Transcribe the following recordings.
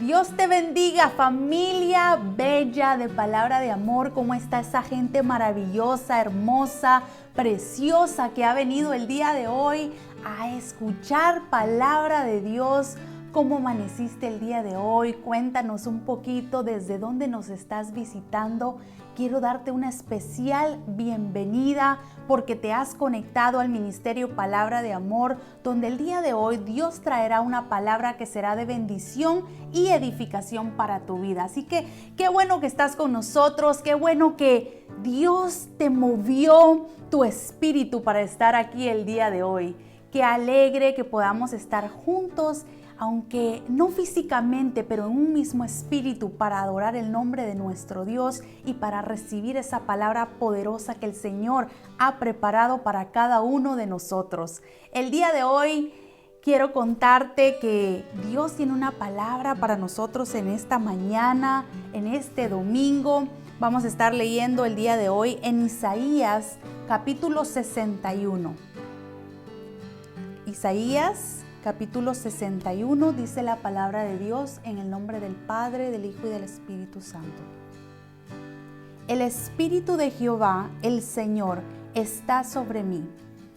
Dios te bendiga, familia bella de Palabra de Amor. ¿Cómo está esa gente maravillosa, hermosa, preciosa que ha venido el día de hoy a escuchar palabra de Dios? ¿Cómo amaneciste el día de hoy? Cuéntanos un poquito desde dónde nos estás visitando. Quiero darte una especial bienvenida porque te has conectado al Ministerio Palabra de Amor, donde el día de hoy Dios traerá una palabra que será de bendición y edificación para tu vida. Así que qué bueno que estás con nosotros, qué bueno que Dios te movió tu espíritu para estar aquí el día de hoy. Qué alegre que podamos estar juntos, aunque no físicamente, pero en un mismo espíritu, para adorar el nombre de nuestro Dios y para recibir esa palabra poderosa que el Señor ha preparado para cada uno de nosotros. El día de hoy quiero contarte que Dios tiene una palabra para nosotros en esta mañana, en este domingo. Vamos a estar leyendo el día de hoy en Isaías capítulo 61. Isaías capítulo 61 dice la palabra de Dios en el nombre del Padre, del Hijo y del Espíritu Santo. El Espíritu de Jehová, el Señor, está sobre mí,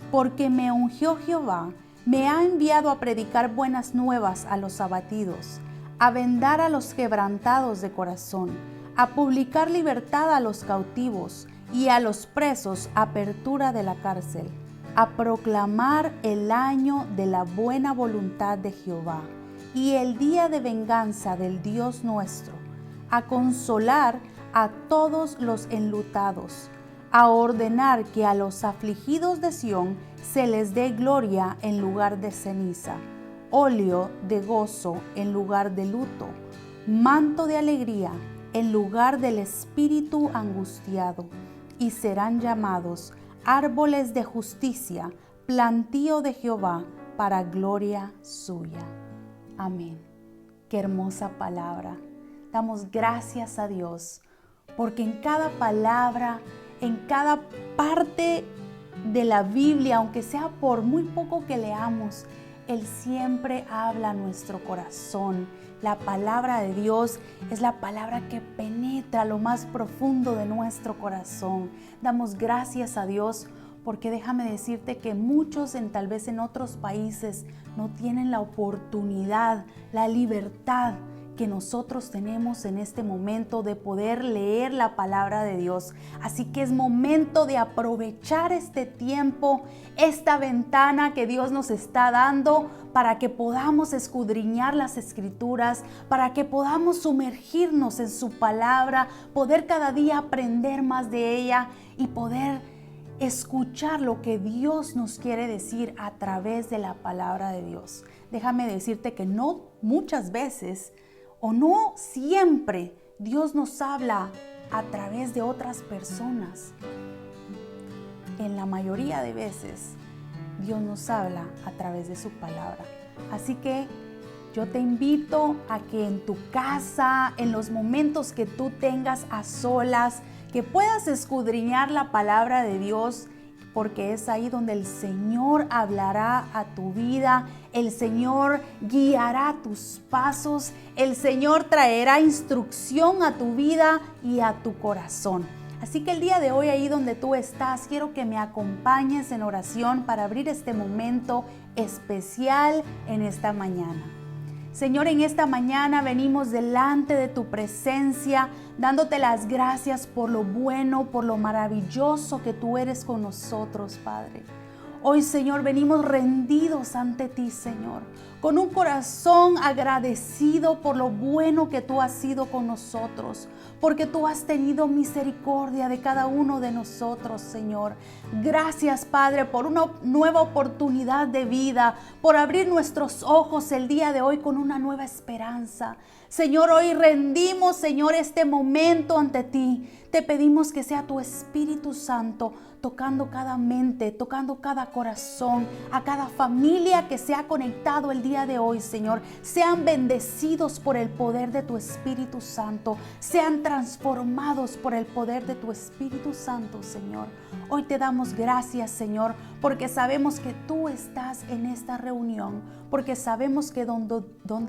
porque me ungió Jehová, me ha enviado a predicar buenas nuevas a los abatidos, a vendar a los quebrantados de corazón, a publicar libertad a los cautivos y a los presos apertura de la cárcel, a proclamar el año de la buena voluntad de Jehová y el día de venganza del Dios nuestro, a consolar a todos los enlutados, a ordenar que a los afligidos de Sión se les dé gloria en lugar de ceniza, óleo de gozo en lugar de luto, manto de alegría en lugar del espíritu angustiado, y serán llamados árboles de justicia, plantío de Jehová, para gloria suya. Amén. Qué hermosa palabra. Damos gracias a Dios, porque en cada palabra, en cada parte de la Biblia, aunque sea por muy poco que leamos, Él siempre habla a nuestro corazón. La palabra de Dios es la palabra que penetra lo más profundo de nuestro corazón. Damos gracias a Dios porque déjame decirte que muchos tal vez en otros países no tienen la oportunidad, la libertad que nosotros tenemos en este momento de poder leer la palabra de Dios. Así que es momento de aprovechar este tiempo, esta ventana que Dios nos está dando para que podamos escudriñar las Escrituras, para que podamos sumergirnos en su palabra, poder cada día aprender más de ella y poder escuchar lo que Dios nos quiere decir a través de la palabra de Dios. Déjame decirte que no muchas veces o no siempre Dios nos habla a través de otras personas. En la mayoría de veces Dios nos habla a través de su palabra. Así que yo te invito a que en tu casa, en los momentos que tú tengas a solas, que puedas escudriñar la palabra de Dios, porque es ahí donde el Señor hablará a tu vida, el Señor guiará tus pasos, el Señor traerá instrucción a tu vida y a tu corazón. Así que el día de hoy, ahí donde tú estás, quiero que me acompañes en oración para abrir este momento especial en esta mañana. Señor, en esta mañana venimos delante de tu presencia, dándote las gracias por lo bueno, por lo maravilloso que tú eres con nosotros, Padre. Hoy, Señor, venimos rendidos ante ti, Señor, con un corazón agradecido por lo bueno que tú has sido con nosotros, porque tú has tenido misericordia de cada uno de nosotros, Señor. Gracias, Padre, por una nueva oportunidad de vida, por abrir nuestros ojos el día de hoy con una nueva esperanza. Señor, hoy rendimos, Señor, este momento ante ti. Te pedimos que sea tu Espíritu Santo tocando cada mente, tocando cada corazón, a cada familia que se ha conectado el día de hoy, Señor. Sean bendecidos por el poder de tu Espíritu Santo, sean transformados por el poder de tu Espíritu Santo, Señor. Hoy te damos gracias, Señor, porque sabemos que tú estás en esta reunión, porque sabemos que donde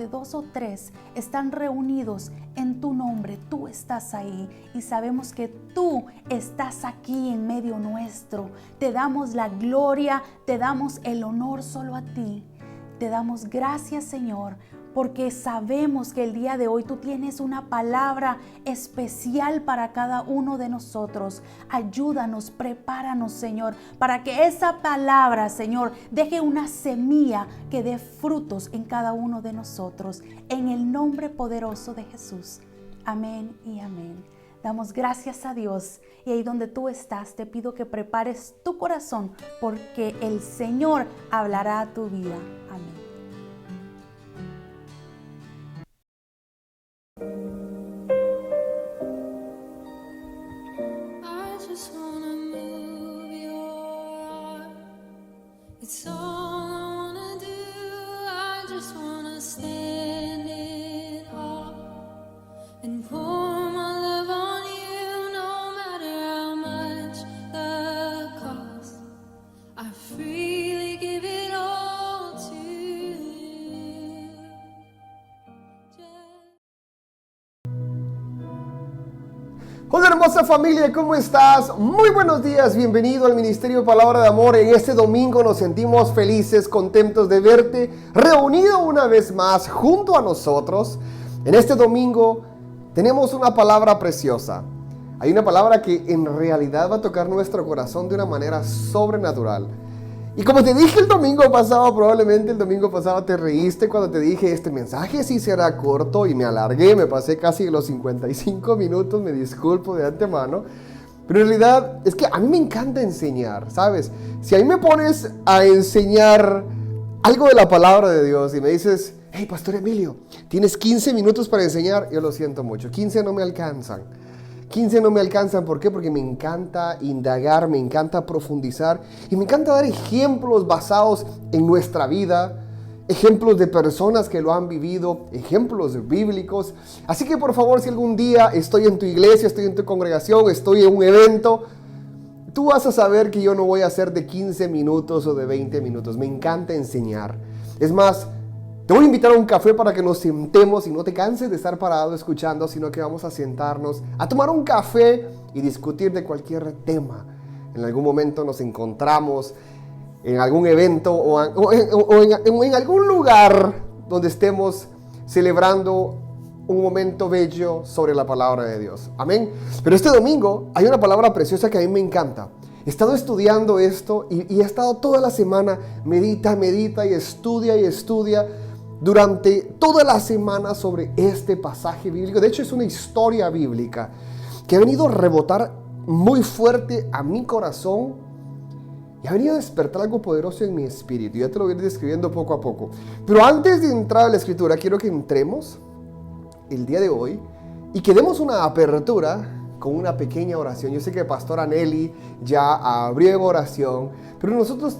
2 o 3 están reunidos en tu nombre, tú estás ahí, y sabemos que tú estás aquí en medio nuestro. Te damos la gloria, te damos el honor solo a ti. Te damos gracias, Señor, porque sabemos que el día de hoy tú tienes una palabra especial para cada uno de nosotros. Ayúdanos, prepáranos, Señor, para que esa palabra, Señor, deje una semilla que dé frutos en cada uno de nosotros. En el nombre poderoso de Jesús. Amén y amén. Damos gracias a Dios, y ahí donde tú estás te pido que prepares tu corazón, porque el Señor hablará a tu vida. Amén. It's all I wanna do. I just wanna stand in awe and pour my love on you, no matter how much the cost. I freely give it all to you. Hola hermosa familia, ¿cómo estás? Muy buenos días, bienvenido al Ministerio Palabra de Amor. En este domingo nos sentimos felices, contentos de verte reunido una vez más junto a nosotros. En este domingo tenemos una palabra preciosa. Hay una palabra que en realidad va a tocar nuestro corazón de una manera sobrenatural. Y como te dije el domingo pasado, probablemente el domingo pasado te reíste cuando te dije este mensaje sí será corto, y me alargué, me pasé casi los 55 minutos, me disculpo de antemano. Pero en realidad es que a mí me encanta enseñar, ¿sabes? Si a mí me pones a enseñar algo de la palabra de Dios y me dices, hey Pastor Emilio, tienes 15 minutos para enseñar, yo lo siento mucho, 15 no me alcanzan. 15 no me alcanzan, ¿por qué? Porque me encanta indagar, me encanta profundizar y me encanta dar ejemplos basados en nuestra vida, ejemplos de personas que lo han vivido, ejemplos bíblicos. Así que por favor, si algún día estoy en tu iglesia, estoy en tu congregación, estoy en un evento, tú vas a saber que yo no voy a hacer de 15 minutos o de 20 minutos. Me encanta enseñar. Es más, te voy a invitar a un café para que nos sentemos y no te canses de estar parado escuchando, sino que vamos a sentarnos a tomar un café y discutir de cualquier tema. En algún momento nos encontramos en algún evento o en algún lugar donde estemos celebrando un momento bello sobre la palabra de Dios. Amén. Pero este domingo hay una palabra preciosa que a mí me encanta. He estado estudiando esto y he estado toda la semana, medita y estudia durante toda la semana sobre este pasaje bíblico. De hecho, es una historia bíblica que ha venido a rebotar muy fuerte a mi corazón y ha venido a despertar algo poderoso en mi espíritu. Ya te lo voy a ir describiendo poco a poco. Pero antes de entrar a la escritura, quiero que entremos el día de hoy y que demos una apertura con una pequeña oración. Yo sé que Pastora Nelly ya abrió en oración, pero nosotros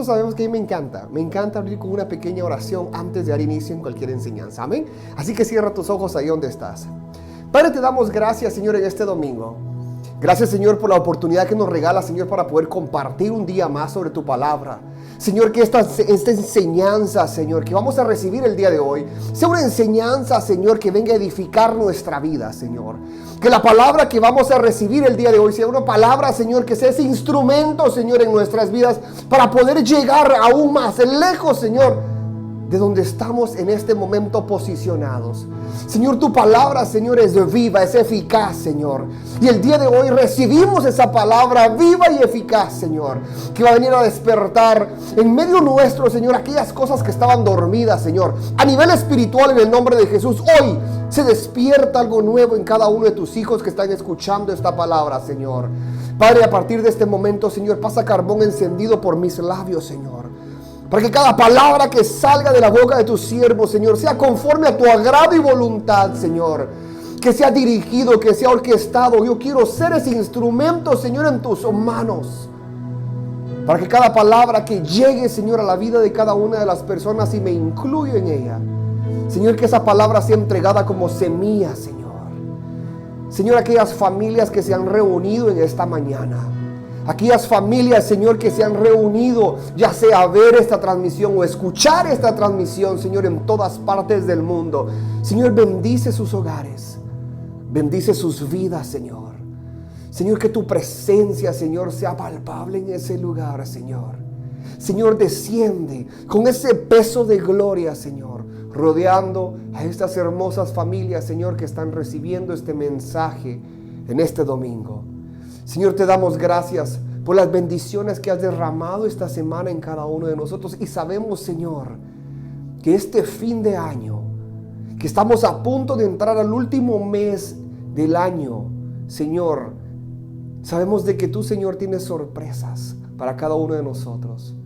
sabemos que a mí me encanta abrir con una pequeña oración antes de dar inicio en cualquier enseñanza. Amén. Así que cierra tus ojos ahí donde estás. Padre, te damos gracias, Señor, en este domingo. Gracias, Señor, por la oportunidad que nos regala, Señor, para poder compartir un día más sobre tu palabra. Señor, que esta enseñanza, Señor, que vamos a recibir el día de hoy, sea una enseñanza, Señor, que venga a edificar nuestra vida, Señor. Que la palabra que vamos a recibir el día de hoy sea una palabra, Señor, que sea ese instrumento, Señor, en nuestras vidas para poder llegar aún más lejos, Señor, de donde estamos en este momento posicionados. Señor, tu palabra, Señor, es viva, es eficaz, Señor. Y el día de hoy recibimos esa palabra viva y eficaz, Señor, que va a venir a despertar en medio nuestro, Señor, aquellas cosas que estaban dormidas, Señor. A nivel espiritual, en el nombre de Jesús, hoy se despierta algo nuevo en cada uno de tus hijos que están escuchando esta palabra, Señor. Padre, a partir de este momento, Señor, pasa carbón encendido por mis labios, Señor, para que cada palabra que salga de la boca de tus siervos, Señor, sea conforme a tu agrado y voluntad, Señor. Que sea dirigido, que sea orquestado. Yo quiero ser ese instrumento, Señor, en tus manos. Para que cada palabra que llegue, Señor, a la vida de cada una de las personas, y me incluyo en ella, Señor, que esa palabra sea entregada como semilla, Señor. Señor, aquellas familias que se han reunido en esta mañana, Aquellas familias, Señor, que se han reunido, ya sea a ver esta transmisión o escuchar esta transmisión, Señor, en todas partes del mundo. Señor, bendice sus hogares. Bendice sus vidas, Señor. Señor, que tu presencia, Señor, sea palpable en ese lugar, Señor. Señor, desciende con ese peso de gloria, Señor, rodeando a estas hermosas familias, Señor, que están recibiendo este mensaje en este domingo. Señor, te damos gracias por las bendiciones que has derramado esta semana en cada uno de nosotros. Y sabemos, Señor, que este fin de año, que estamos a punto de entrar al último mes del año, Señor, sabemos de que tú, Señor, tienes sorpresas para cada uno de nosotros.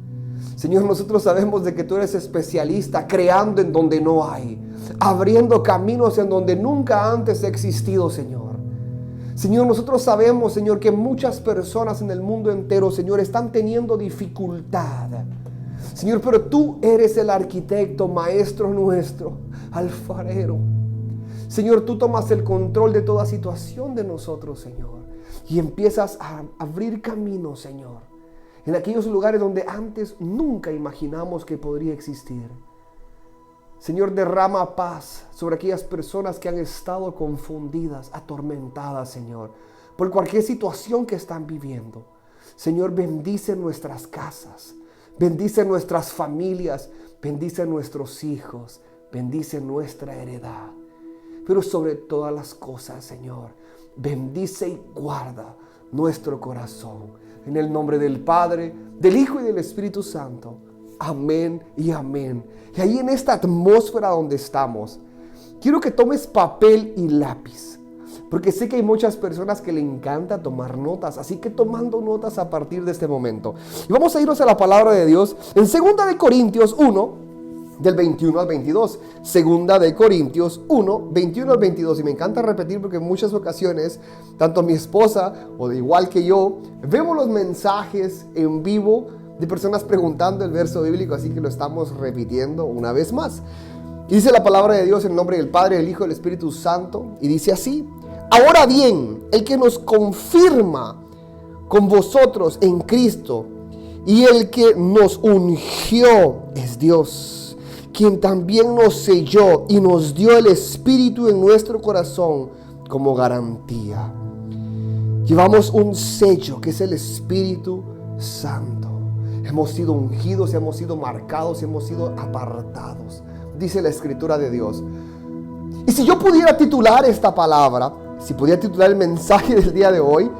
Señor, nosotros sabemos de que tú eres especialista creando en donde no hay, abriendo caminos en donde nunca antes ha existido, Señor. Señor, nosotros sabemos, Señor, que muchas personas en el mundo entero, Señor, están teniendo dificultad. Señor, pero tú eres el arquitecto, maestro nuestro, alfarero. Señor, tú tomas el control de toda situación de nosotros, Señor, y empiezas a abrir caminos, Señor, en aquellos lugares donde antes nunca imaginamos que podría existir. Señor, derrama paz sobre aquellas personas que han estado confundidas, atormentadas, Señor, por cualquier situación que están viviendo. Señor, bendice nuestras casas, bendice nuestras familias, bendice nuestros hijos, bendice nuestra heredad. Pero sobre todas las cosas, Señor, bendice y guarda nuestro corazón. En el nombre del Padre, del Hijo y del Espíritu Santo. Amén y amén. Y ahí en esta atmósfera donde estamos, quiero que tomes papel y lápiz, porque sé que hay muchas personas que le encanta tomar notas, así que tomando notas a partir de este momento. Y vamos a irnos a la palabra de Dios en 2 de Corintios 1, del 21 al 22. 2 de Corintios 1, 21 al 22. Y me encanta repetir porque en muchas ocasiones, tanto mi esposa o de igual que yo, vemos los mensajes en vivo de personas preguntando el verso bíblico, así que lo estamos repitiendo una vez más. Y dice la palabra de Dios en nombre del Padre, del Hijo y del Espíritu Santo, y dice así: ahora bien, el que nos confirma con vosotros en Cristo y el que nos ungió es Dios, quien también nos selló y nos dio el Espíritu en nuestro corazón como garantía. Llevamos un sello que es el Espíritu Santo. Hemos sido ungidos, hemos sido marcados, hemos sido apartados, dice la Escritura de Dios. Y si yo pudiera titular esta palabra, si pudiera titular el mensaje del día de hoy,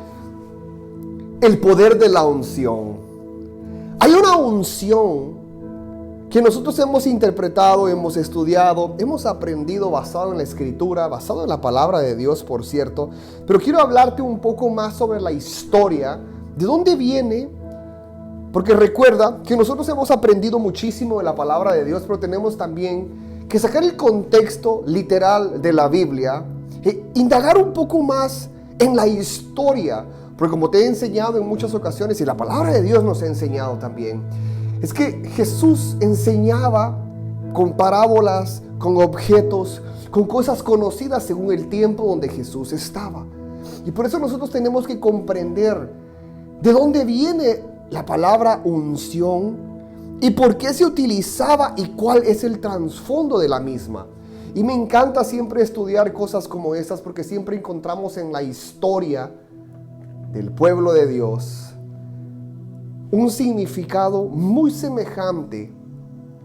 el poder de la unción. Hay una unción que nosotros hemos interpretado, hemos estudiado, hemos aprendido basado en la Escritura, basado en la palabra de Dios, por cierto. Pero quiero hablarte un poco más sobre la historia, de dónde viene. Porque recuerda que nosotros hemos aprendido muchísimo de la palabra de Dios, pero tenemos también que sacar el contexto literal de la Biblia e indagar un poco más en la historia. Porque como te he enseñado en muchas ocasiones, y la palabra de Dios nos ha enseñado también, es que Jesús enseñaba con parábolas, con objetos, con cosas conocidas según el tiempo donde Jesús estaba. Y por eso nosotros tenemos que comprender de dónde viene la palabra unción y por qué se utilizaba y cuál es el trasfondo de la misma. Y me encanta siempre estudiar cosas como estas porque siempre encontramos en la historia del pueblo de Dios un significado muy semejante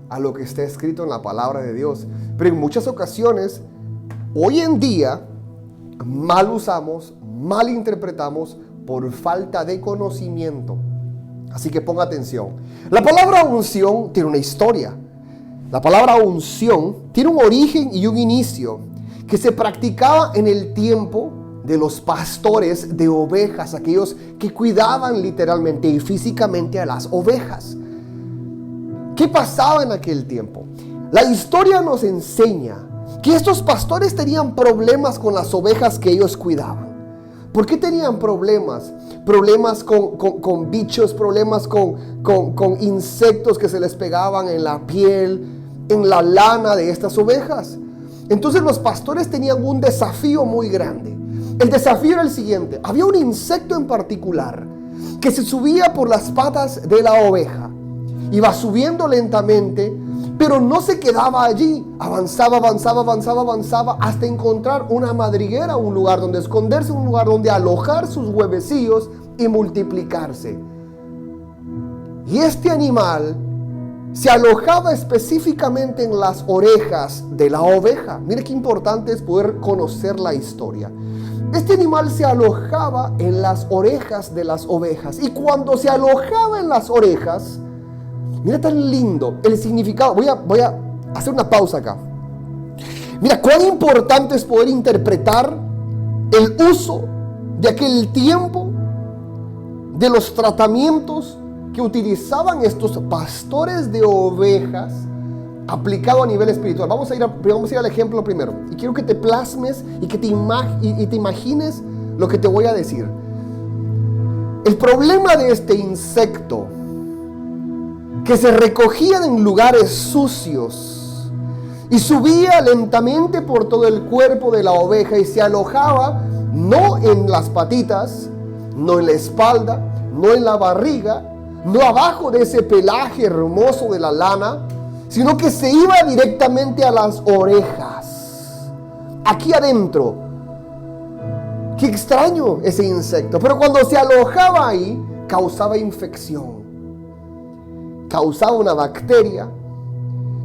a lo que está escrito en la palabra de Dios. Pero en muchas ocasiones, hoy en día, mal usamos, mal interpretamos por falta de conocimiento. Así que ponga atención. La palabra unción tiene una historia. La palabra unción tiene un origen y un inicio que se practicaba en el tiempo de los pastores de ovejas, aquellos que cuidaban literalmente y físicamente a las ovejas. ¿Qué pasaba en aquel tiempo? La historia nos enseña que estos pastores tenían problemas con las ovejas que ellos cuidaban. ¿Por qué tenían problemas? Problemas con bichos, problemas con insectos que se les pegaban en la piel, en la lana de estas ovejas. Entonces los pastores tenían un desafío muy grande. El desafío era el siguiente: había un insecto en particular que se subía por las patas de la oveja. Iba subiendo lentamente, pero no se quedaba allí. Avanzaba hasta encontrar una madriguera, un lugar donde esconderse, un lugar donde alojar sus huevecillos y multiplicarse. Y este animal se alojaba específicamente en las orejas de la oveja. Mire qué importante es poder conocer la historia. Este animal se alojaba en las orejas de las ovejas. Y cuando se alojaba en las orejas, mira tan lindo el significado. Voy a hacer una pausa acá. Mira cuán importante es poder interpretar el uso de aquel tiempo, de los tratamientos que utilizaban estos pastores de ovejas aplicado a nivel espiritual. Vamos a ir al ejemplo primero. Y quiero que te plasmes y que te imagines lo que te voy a decir. El problema de este insecto que se recogía en lugares sucios y subía lentamente por todo el cuerpo de la oveja y se alojaba no en las patitas, no en la espalda, no en la barriga, no abajo de ese pelaje hermoso de la lana, sino que se iba directamente a las orejas, aquí adentro. Qué extraño ese insecto, pero cuando se alojaba ahí, causaba infección, causaba una bacteria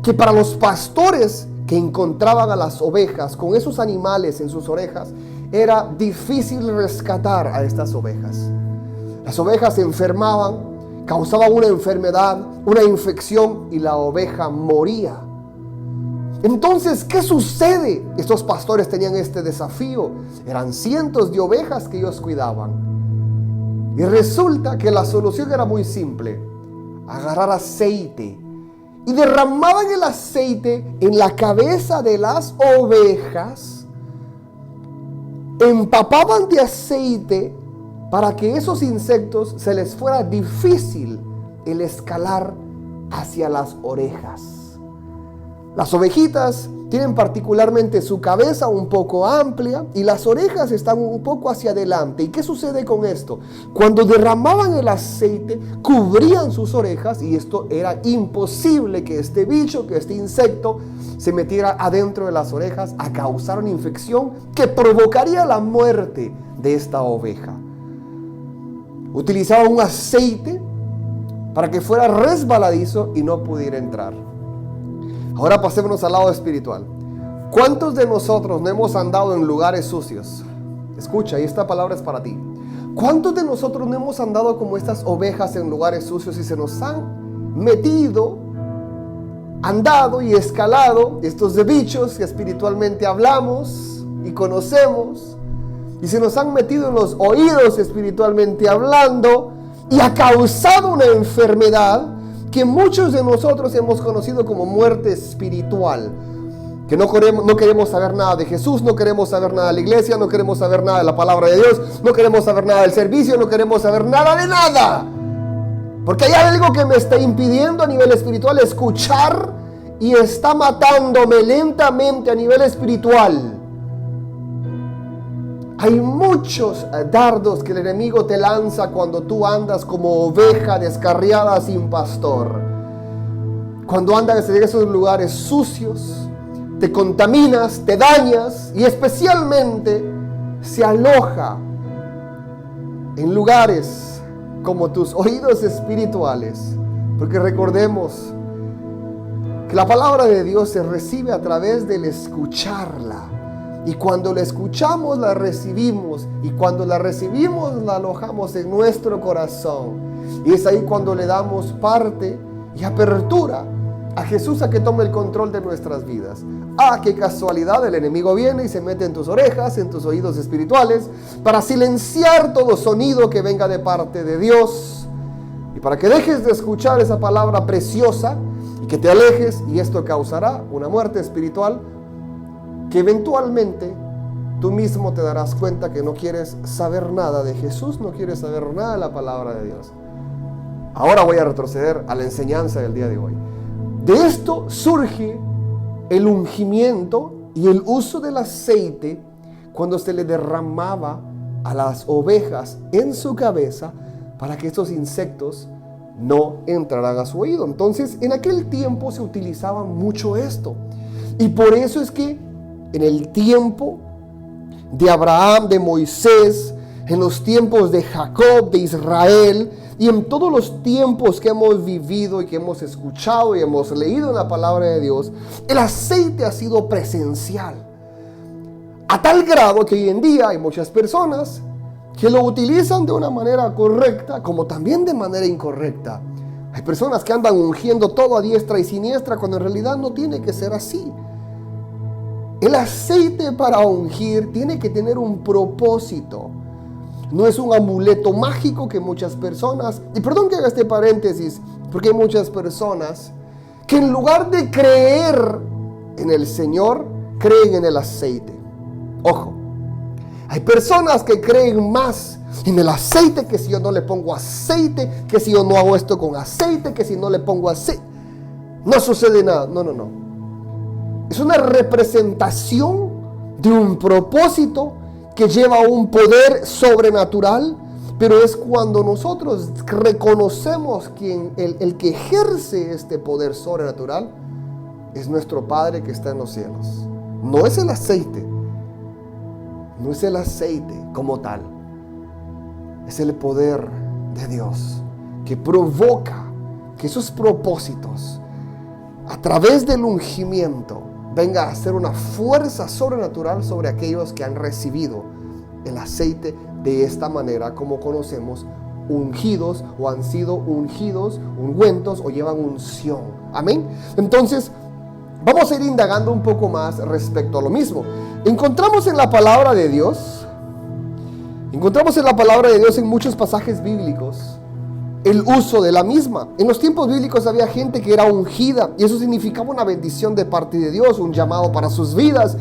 que para los pastores que encontraban a las ovejas con esos animales en sus orejas, era difícil rescatar a estas ovejas. Las ovejas se enfermaban, causaban una enfermedad, una infección y la oveja moría. Entonces, ¿qué sucede? Estos pastores tenían este desafío. Eran cientos de ovejas que ellos cuidaban. Y resulta que la solución era muy simple. Agarrar aceite. Y derramaban el aceite en la cabeza de las ovejas. Empapaban de aceite para que esos insectos se les fuera difícil el escalar hacia las orejas. Las ovejitas tienen particularmente su cabeza un poco amplia y las orejas están un poco hacia adelante. ¿Y qué sucede con esto? Cuando derramaban el aceite, cubrían sus orejas y esto era imposible que este bicho, que este insecto se metiera adentro de las orejas a causar una infección que provocaría la muerte de esta oveja. Utilizaban un aceite para que fuera resbaladizo y no pudiera entrar. Ahora pasémonos al lado espiritual. ¿Cuántos de nosotros no hemos andado en lugares sucios? Escucha, y esta palabra es para ti. ¿Cuántos de nosotros no hemos andado como estas ovejas en lugares sucios y se nos han metido, andado y escalado estos bichos que espiritualmente hablamos y conocemos? Y se nos han metido en los oídos espiritualmente hablando y ha causado una enfermedad que muchos de nosotros hemos conocido como muerte espiritual. Que no queremos saber nada de Jesús, no queremos saber nada de la iglesia, no queremos saber nada de la palabra de Dios, no queremos saber nada del servicio, no queremos saber nada de nada. Porque hay algo que me está impidiendo a nivel espiritual escuchar y está matándome lentamente a nivel espiritual. Hay muchos dardos que el enemigo te lanza cuando tú andas como oveja descarriada sin pastor. Cuando andas en esos lugares sucios, te contaminas, te dañas y especialmente se aloja en lugares como tus oídos espirituales. Porque recordemos que la palabra de Dios se recibe a través del escucharla. Y cuando la escuchamos, la recibimos. Y cuando la recibimos, la alojamos en nuestro corazón. Y es ahí cuando le damos parte y apertura a Jesús a que tome el control de nuestras vidas. Ah, qué casualidad, el enemigo viene y se mete en tus orejas, en tus oídos espirituales, para silenciar todo sonido que venga de parte de Dios. Y para que dejes de escuchar esa palabra preciosa y que te alejes. Y esto causará una muerte espiritual que eventualmente tú mismo te darás cuenta que no quieres saber nada de Jesús, no quieres saber nada de la palabra de Dios. Ahora voy a retroceder a la enseñanza del día de hoy. De esto surge el ungimiento y el uso del aceite cuando se le derramaba a las ovejas en su cabeza para que estos insectos no entraran a su oído. Entonces, en aquel tiempo se utilizaba mucho esto. Y por eso es que en el tiempo de Abraham, de Moisés, en los tiempos de Jacob, de Israel, y en todos los tiempos que hemos vivido y que hemos escuchado y hemos leído en la palabra de Dios, el aceite ha sido presencial. A tal grado que hoy en día hay muchas personas que lo utilizan de una manera correcta, como también de manera incorrecta. Hay personas que andan ungiendo todo a diestra y siniestra, cuando en realidad no tiene que ser así. El aceite para ungir tiene que tener un propósito. No es un amuleto mágico que muchas personas, y perdón que haga este paréntesis, porque hay muchas personas que en lugar de creer en el Señor, creen en el aceite. Ojo, hay personas que creen más en el aceite, que si yo no le pongo aceite, que si yo no hago esto con aceite, que si no le pongo aceite, no sucede nada. No. Es una representación de un propósito que lleva a un poder sobrenatural, pero es cuando nosotros reconocemos que el que ejerce este poder sobrenatural es nuestro Padre que está en los cielos. No es el aceite, no es el aceite como tal, es el poder de Dios que provoca que esos propósitos a través del ungimiento venga a ser una fuerza sobrenatural sobre aquellos que han recibido el aceite de esta manera, como conocemos, ungidos o han sido ungidos, ungüentos o llevan unción. Amén. Entonces, vamos a ir indagando un poco más respecto a lo mismo. Encontramos en la palabra de Dios en muchos pasajes bíblicos el uso de la misma. En los tiempos bíblicos había gente que era ungida, y eso significaba una bendición de parte de Dios, un llamado para sus vidas,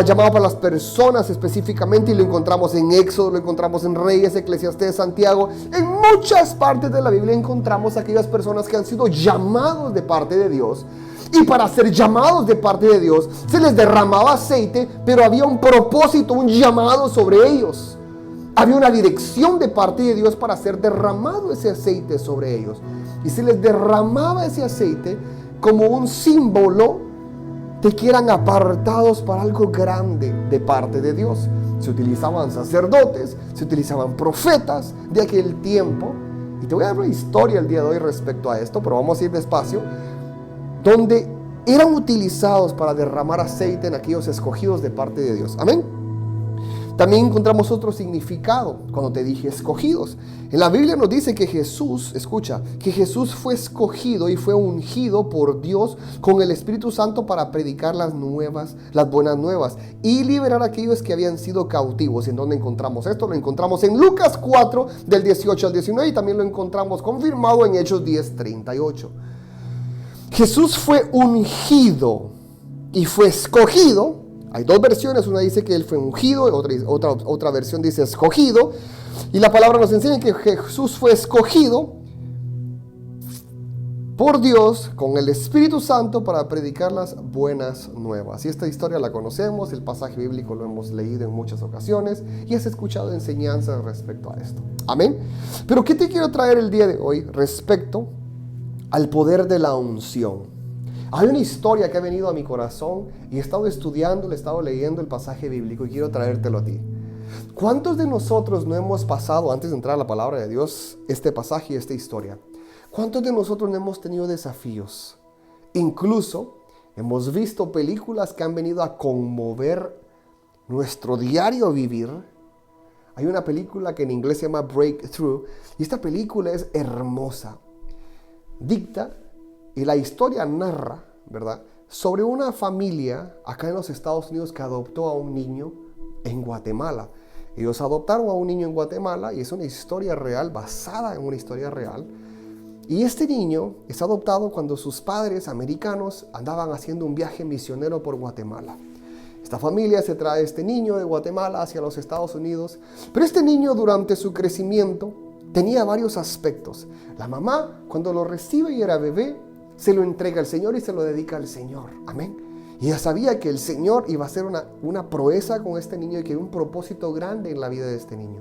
llamado para las personas específicamente, y lo encontramos en Éxodo, lo encontramos en Reyes, Eclesiastés, Santiago. En muchas partes de la Biblia encontramos aquellas personas que han sido llamados de parte de Dios, y para ser llamados de parte de Dios se les derramaba aceite, pero había un propósito, un llamado sobre ellos. Había una dirección de parte de Dios para ser derramado ese aceite sobre ellos. Y se les derramaba ese aceite como un símbolo de que eran apartados para algo grande de parte de Dios. Se utilizaban sacerdotes, se utilizaban profetas de aquel tiempo. Y te voy a dar una historia el día de hoy respecto a esto, pero vamos a ir despacio. Donde eran utilizados para derramar aceite en aquellos escogidos de parte de Dios. Amén. También encontramos otro significado cuando te dije escogidos. En la Biblia nos dice que Jesús, escucha, que Jesús fue escogido y fue ungido por Dios con el Espíritu Santo para predicar las buenas nuevas y liberar a aquellos que habían sido cautivos. ¿En dónde encontramos esto? Lo encontramos en Lucas 4, del 18 al 19, y también lo encontramos confirmado en Hechos 10, 38. Jesús fue ungido y fue escogido. Hay dos versiones, una dice que él fue ungido, otra versión dice escogido. Y la palabra nos enseña que Jesús fue escogido por Dios con el Espíritu Santo para predicar las buenas nuevas. Y esta historia la conocemos, el pasaje bíblico lo hemos leído en muchas ocasiones y has escuchado enseñanzas respecto a esto. Amén. Pero ¿qué te quiero traer el día de hoy respecto al poder de la unción? Hay una historia que ha venido a mi corazón y he estado estudiando, he estado leyendo el pasaje bíblico y quiero traértelo a ti. ¿Cuántos de nosotros no hemos pasado, antes de entrar a la palabra de Dios, este pasaje y esta historia? ¿Cuántos de nosotros no hemos tenido desafíos? Incluso hemos visto películas que han venido a conmover nuestro diario vivir. Hay una película que en inglés se llama Breakthrough y esta película es hermosa. Dicta y la historia narra, ¿verdad?, sobre una familia acá en los Estados Unidos que adoptó a un niño en Guatemala. Ellos adoptaron a un niño en Guatemala y es una historia real, basada en una historia real. Y este niño es adoptado cuando sus padres americanos andaban haciendo un viaje misionero por Guatemala. Esta familia se trae a este niño de Guatemala hacia los Estados Unidos, pero este niño durante su crecimiento tenía varios aspectos. La mamá, cuando lo recibe y era bebé, se lo entrega al Señor y se lo dedica al Señor. Amén. Y ella sabía que el Señor iba a hacer una proeza con este niño y que había un propósito grande en la vida de este niño.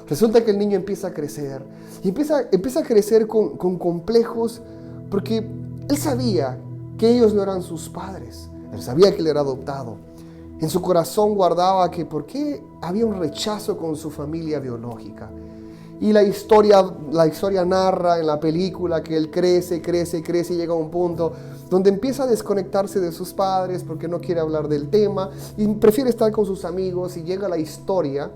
Resulta que el niño empieza a crecer. Y empieza a crecer con complejos porque él sabía que ellos no eran sus padres. Él sabía que él era adoptado. En su corazón guardaba que por qué había un rechazo con su familia biológica. Y la historia narra en la película que él crece y llega a un punto donde empieza a desconectarse de sus padres porque no quiere hablar del tema y prefiere estar con sus amigos. Y llega la historia,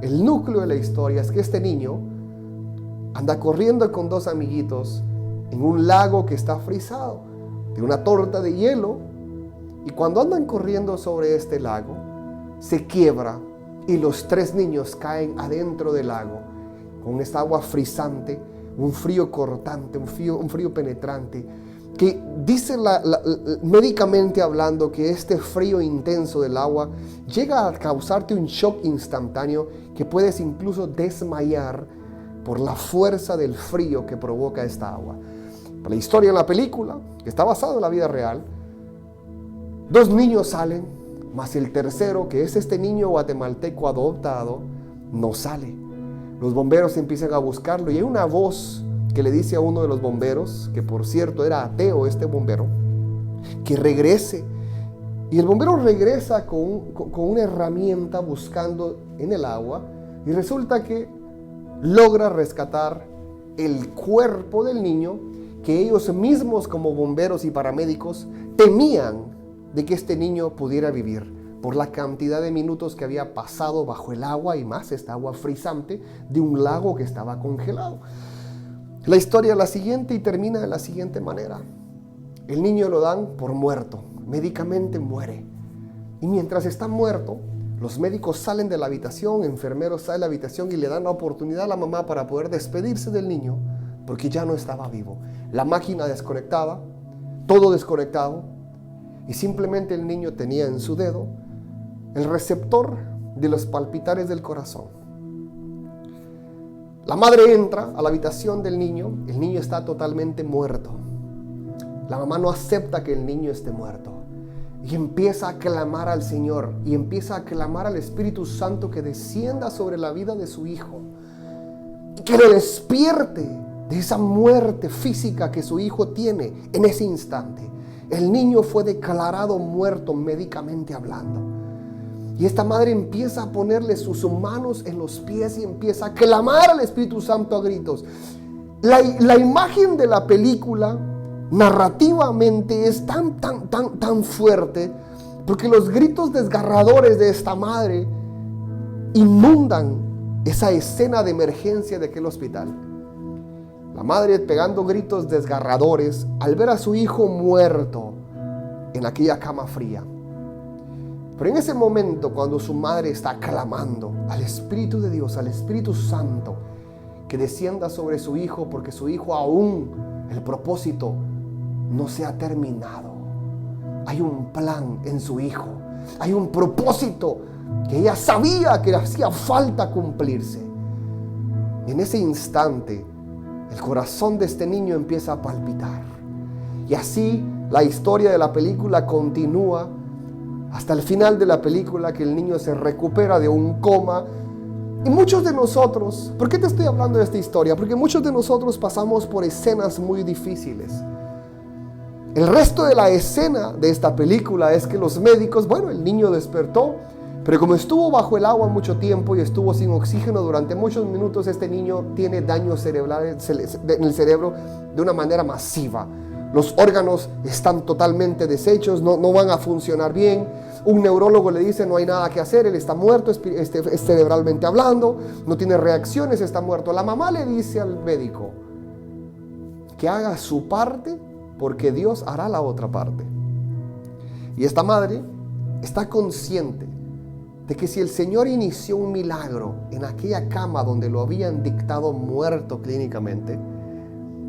el núcleo de la historia es que este niño anda corriendo con 2 amiguitos en un lago que está frisado, de una torta de hielo. Y cuando andan corriendo sobre este lago, se quiebra y los 3 niños caen adentro del lago con esta agua frisante, un frío cortante, un frío penetrante, que dice médicamente hablando que este frío intenso del agua llega a causarte un shock instantáneo que puedes incluso desmayar por la fuerza del frío que provoca esta agua. La historia en la película, que está basada en la vida real, 2 niños salen, más el tercero, que es este niño guatemalteco adoptado, no sale. Los bomberos empiezan a buscarlo y hay una voz que le dice a uno de los bomberos, que por cierto era ateo este bombero, que regrese. Y el bombero regresa con una herramienta buscando en el agua y resulta que logra rescatar el cuerpo del niño que ellos mismos como bomberos y paramédicos temían de que este niño pudiera vivir por la cantidad de minutos que había pasado bajo el agua y más esta agua frisante de un lago que estaba congelado. La historia es la siguiente y termina de la siguiente manera. El niño lo dan por muerto, médicamente muere. Y mientras está muerto, los médicos salen de la habitación, enfermeros salen de la habitación y le dan la oportunidad a la mamá para poder despedirse del niño porque ya no estaba vivo. La máquina desconectada, todo desconectado. Y simplemente el niño tenía en su dedo el receptor de los palpitares del corazón. La madre entra a la habitación del niño, el niño está totalmente muerto. La mamá no acepta que el niño esté muerto. Y empieza a clamar al Señor, y empieza a clamar al Espíritu Santo que descienda sobre la vida de su hijo. Y que lo despierte de esa muerte física que su hijo tiene en ese instante. El niño fue declarado muerto médicamente hablando. Y esta madre empieza a ponerle sus manos en los pies y empieza a clamar al Espíritu Santo a gritos. La imagen de la película narrativamente es tan fuerte porque los gritos desgarradores de esta madre inundan esa escena de emergencia de aquel hospital. La madre pegando gritos desgarradores al ver a su hijo muerto en aquella cama fría. Pero en ese momento, cuando su madre está clamando al Espíritu de Dios, al Espíritu Santo, que descienda sobre su hijo, porque su hijo aún, el propósito no se ha terminado. Hay un plan en su hijo, hay un propósito que ella sabía que hacía falta cumplirse. Y en ese instante, el corazón de este niño empieza a palpitar. Y así la historia de la película continúa hasta el final de la película, que el niño se recupera de un coma. Y muchos de nosotros, ¿por qué te estoy hablando de esta historia? Porque muchos de nosotros pasamos por escenas muy difíciles. El resto de la escena de esta película es que los médicos, el niño despertó, pero como estuvo bajo el agua mucho tiempo y estuvo sin oxígeno durante muchos minutos, este niño tiene daños cerebrales en el cerebro de una manera masiva. Los órganos están totalmente deshechos, no van a funcionar bien. Un neurólogo le dice no hay nada que hacer, él está muerto cerebralmente hablando, no tiene reacciones, está muerto. La mamá le dice al médico que haga su parte porque Dios hará la otra parte. Y esta madre está consciente de que si el Señor inició un milagro en aquella cama donde lo habían dictado muerto clínicamente,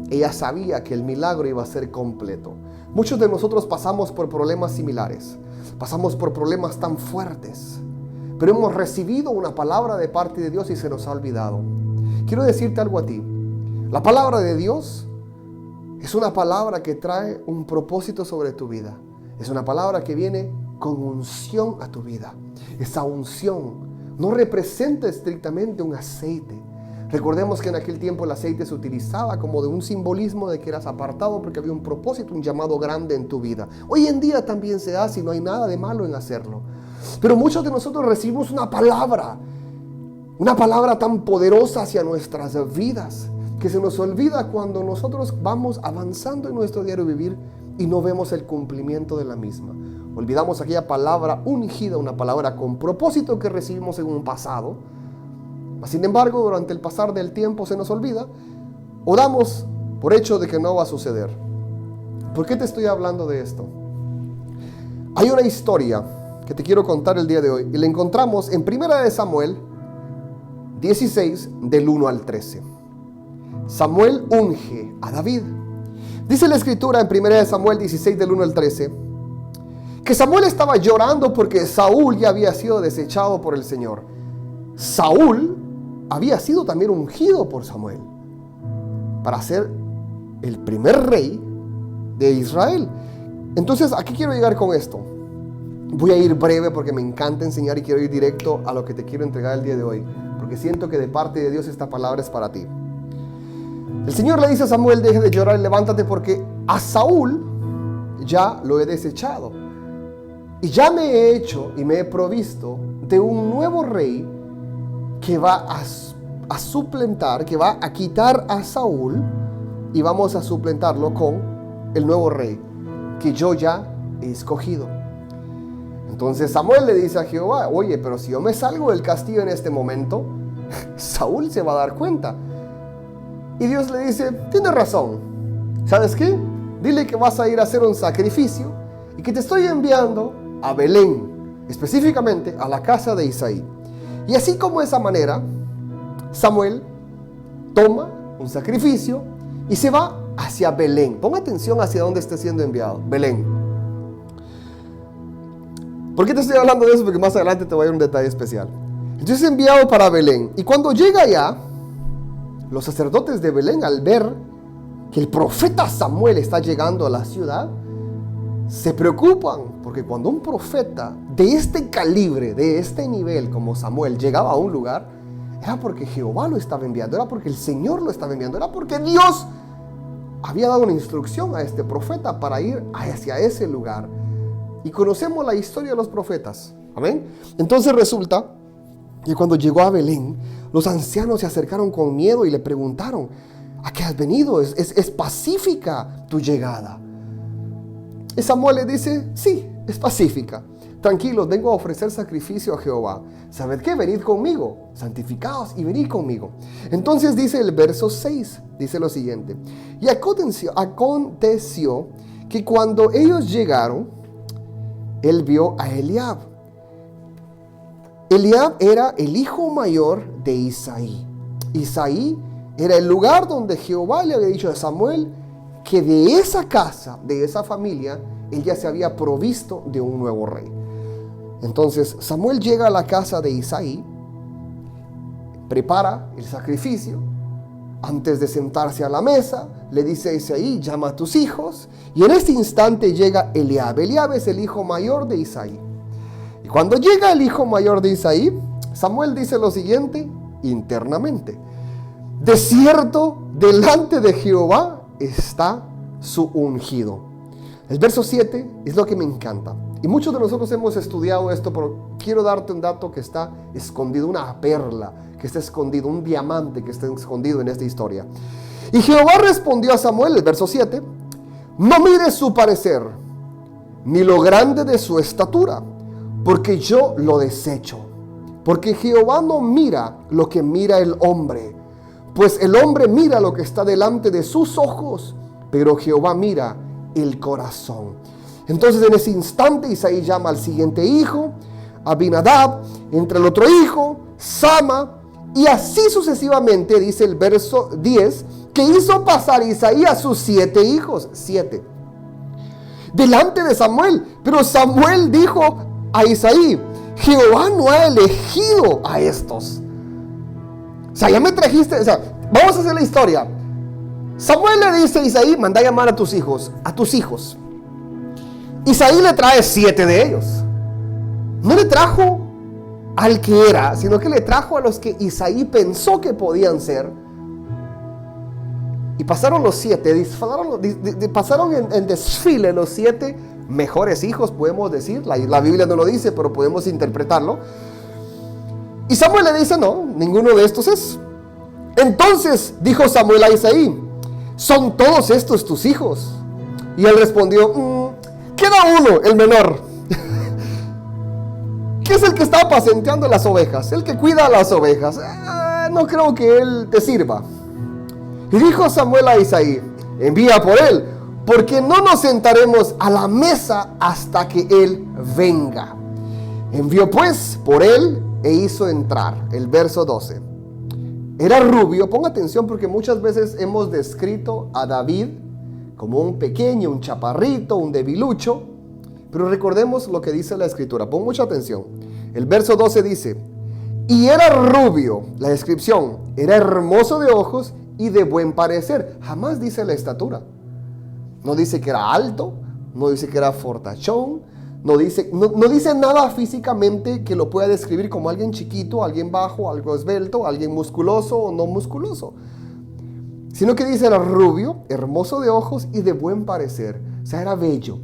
ella sabía que el milagro iba a ser completo. Muchos de nosotros pasamos por problemas similares, pasamos por problemas tan fuertes, pero hemos recibido una palabra de parte de Dios y se nos ha olvidado. Quiero decirte algo a ti. La palabra de Dios es una palabra que trae un propósito sobre tu vida. Es una palabra que viene con unción a tu vida. Esa unción no representa estrictamente un aceite. Recordemos que en aquel tiempo el aceite se utilizaba como de un simbolismo de que eras apartado porque había un propósito, un llamado grande en tu vida. Hoy en día también se hace y no hay nada de malo en hacerlo. Pero muchos de nosotros recibimos una palabra tan poderosa hacia nuestras vidas, que se nos olvida cuando nosotros vamos avanzando en nuestro diario vivir y no vemos el cumplimiento de la misma. Olvidamos aquella palabra ungida, una palabra con propósito que recibimos en un pasado. Sin embargo, durante el pasar del tiempo se nos olvida o damos por hecho de que no va a suceder. ¿Por qué te estoy hablando de esto? Hay una historia que te quiero contar el día de hoy y la encontramos en 1 Samuel 16 del 1 al 13. Samuel unge a David. Dice la escritura en 1 Samuel 16 del 1 al 13 que Samuel estaba llorando porque Saúl ya había sido desechado por el Señor. Saúl había sido también ungido por Samuel para ser el primer rey de Israel. Entonces, ¿a qué quiero llegar con esto? Voy a ir breve porque me encanta enseñar y quiero ir directo a lo que te quiero entregar el día de hoy, porque siento que de parte de Dios esta palabra es para ti. El Señor le dice a Samuel: deje de llorar y levántate porque a Saúl ya lo he desechado y ya me he hecho y me he provisto de un nuevo rey que va a suplantar, que va a quitar a Saúl y vamos a suplantarlo con el nuevo rey que yo ya he escogido. Entonces Samuel le dice a Jehová: oye, pero si yo me salgo del castillo en este momento, Saúl se va a dar cuenta. Y Dios le dice: tienes razón. ¿Sabes qué? Dile que vas a ir a hacer un sacrificio y que te estoy enviando a Belén, específicamente a la casa de Isaí. Y así como de esa manera, Samuel toma un sacrificio y se va hacia Belén. Pon atención hacia dónde está siendo enviado. Belén. ¿Por qué te estoy hablando de eso? Porque más adelante te voy a dar un detalle especial. Entonces es enviado para Belén. Y cuando llega allá, los sacerdotes de Belén, al ver que el profeta Samuel está llegando a la ciudad, se preocupan, porque cuando un profeta de este calibre, de este nivel como Samuel llegaba a un lugar, era porque Jehová lo estaba enviando, era porque el Señor lo estaba enviando, era porque Dios había dado una instrucción a este profeta para ir hacia ese lugar. Y conocemos la historia de los profetas, amén. Entonces resulta que cuando llegó a Belén, los ancianos se acercaron con miedo y le preguntaron: ¿a qué has venido? ¿Es pacífica tu llegada? Y Samuel le dice: sí, es pacífica. Tranquilos, vengo a ofrecer sacrificio a Jehová. ¿Sabed qué? Venid conmigo, santificaos y venid conmigo. Entonces dice el verso 6, dice lo siguiente: y aconteció que cuando ellos llegaron, él vio a Eliab. Eliab era el hijo mayor de Isaí. Isaí era el lugar donde Jehová le había dicho a Samuel que de esa casa, de esa familia, él ya se había provisto de un nuevo rey. Entonces Samuel llega a la casa de Isaí, prepara el sacrificio. Antes de sentarse a la mesa, le dice a Isaí: llama a tus hijos. Y en este instante llega Eliab. Eliab es el hijo mayor de Isaí. Y cuando llega el hijo mayor de Isaí, Samuel dice lo siguiente internamente: de cierto, delante de Jehová está su ungido. El verso 7 es lo que me encanta. Y muchos de nosotros hemos estudiado esto, pero quiero darte un dato que está escondido, una perla que está escondido, un diamante que está escondido en esta historia. Y Jehová respondió a Samuel, el verso 7: no mires su parecer, ni lo grande de su estatura, porque yo lo desecho. Porque Jehová no mira lo que mira el hombre, pues el hombre mira lo que está delante de sus ojos, pero Jehová mira el corazón. Entonces en ese instante Isaí llama al siguiente hijo, Abinadab, entre el otro hijo, Sama, y así sucesivamente, dice el verso 10, que hizo pasar Isaí a sus 7 hijos, 7, delante de Samuel. Pero Samuel dijo a Isaí: Jehová no ha elegido a estos. O sea, ya me trajiste, o sea, vamos a hacer la historia. Samuel le dice a Isaí: manda a llamar a tus hijos, Isaí le trae 7 de ellos. No le trajo al que era, sino que le trajo a los que Isaí pensó que podían ser. Y pasaron los 7, pasaron en desfile los 7 mejores hijos, podemos decir. La Biblia no lo dice, pero podemos interpretarlo. Y Samuel le dice, no, ninguno de estos es. Entonces dijo Samuel a Isaí, ¿son todos estos tus hijos? Y él respondió, queda uno, el menor, que es el que está apacenteando las ovejas, el que cuida las ovejas. No creo que él te sirva. Y dijo Samuel a Isaí, envía por él, porque no nos sentaremos a la mesa hasta que él venga. Envió pues por él e hizo entrar. El verso 12. Era rubio, ponga atención porque muchas veces hemos descrito a David como un pequeño, un chaparrito, un debilucho. Pero recordemos lo que dice la escritura, pon mucha atención. El verso 12 dice, y era rubio, la descripción, era hermoso de ojos y de buen parecer. Jamás dice la estatura. No dice que era alto, no dice que era fortachón, no dice nada físicamente que lo pueda describir como alguien chiquito, alguien bajo, algo esbelto, alguien musculoso o no musculoso. Sino que dice era rubio, hermoso de ojos y de buen parecer. O sea, era bello.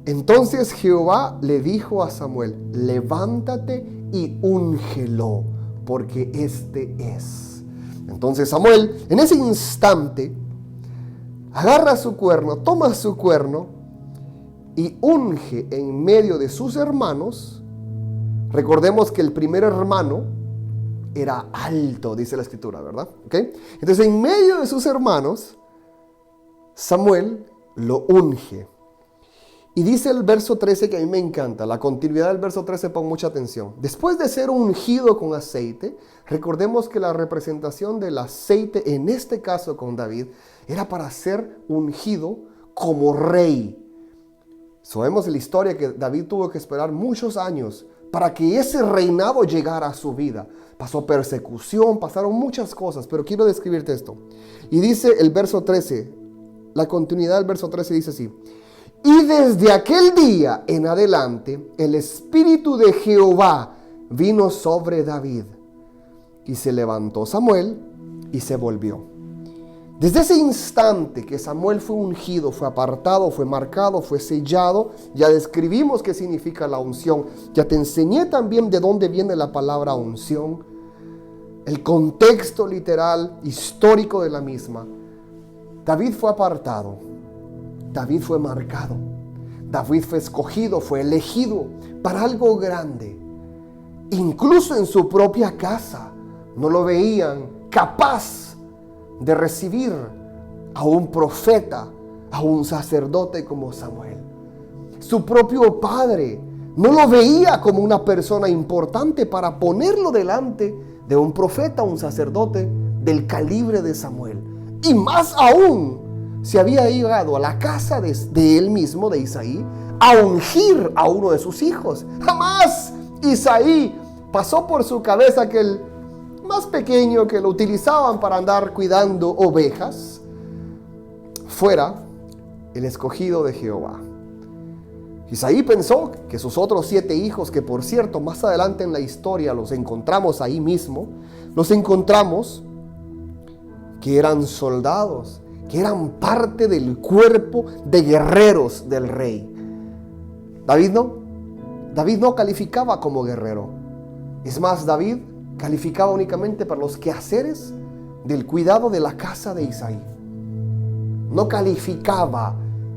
Entonces Jehová le dijo a Samuel, levántate y úngelo, porque este es. Entonces Samuel, en ese instante, agarra su cuerno, toma su cuerno y unge en medio de sus hermanos. Recordemos que el primer hermano era alto, dice la escritura, ¿verdad? ¿Okay? Entonces en medio de sus hermanos, Samuel lo unge. Y dice el verso 13 que a mí me encanta, la continuidad del verso 13, pon mucha atención. Después de ser ungido con aceite, recordemos que la representación del aceite, en este caso con David, era para ser ungido como rey. Sabemos la historia que David tuvo que esperar muchos años para que ese reinado llegara a su vida. Pasó persecución, pasaron muchas cosas, pero quiero describirte esto. Y dice el verso 13, la continuidad del verso 13 dice así. Y desde aquel día en adelante, el Espíritu de Jehová vino sobre David. Y se levantó Samuel y se volvió. Desde ese instante que Samuel fue ungido, fue apartado, fue marcado, fue sellado, ya describimos qué significa la unción. Ya te enseñé también de dónde viene la palabra unción, el contexto literal, histórico de la misma. David fue apartado, David fue marcado, David fue escogido, fue elegido para algo grande. Incluso en su propia casa no lo veían capaz de recibir a un profeta, a un sacerdote como Samuel. Su propio padre no lo veía como una persona importante para ponerlo delante de un profeta, un sacerdote del calibre de Samuel. Y más aún, se había llegado a la casa de él mismo, de Isaí, a ungir a uno de sus hijos. Jamás Isaí pasó por su cabeza que el más pequeño que lo utilizaban para andar cuidando ovejas fuera el escogido de Jehová. Isaí pensó que sus otros 7 hijos, que por cierto más adelante en la historia los encontramos ahí mismo, los encontramos que eran soldados, que eran parte del cuerpo de guerreros del rey. David no calificaba como guerrero. Es más, David calificaba únicamente para los quehaceres del cuidado de la casa de Isaí. No calificaba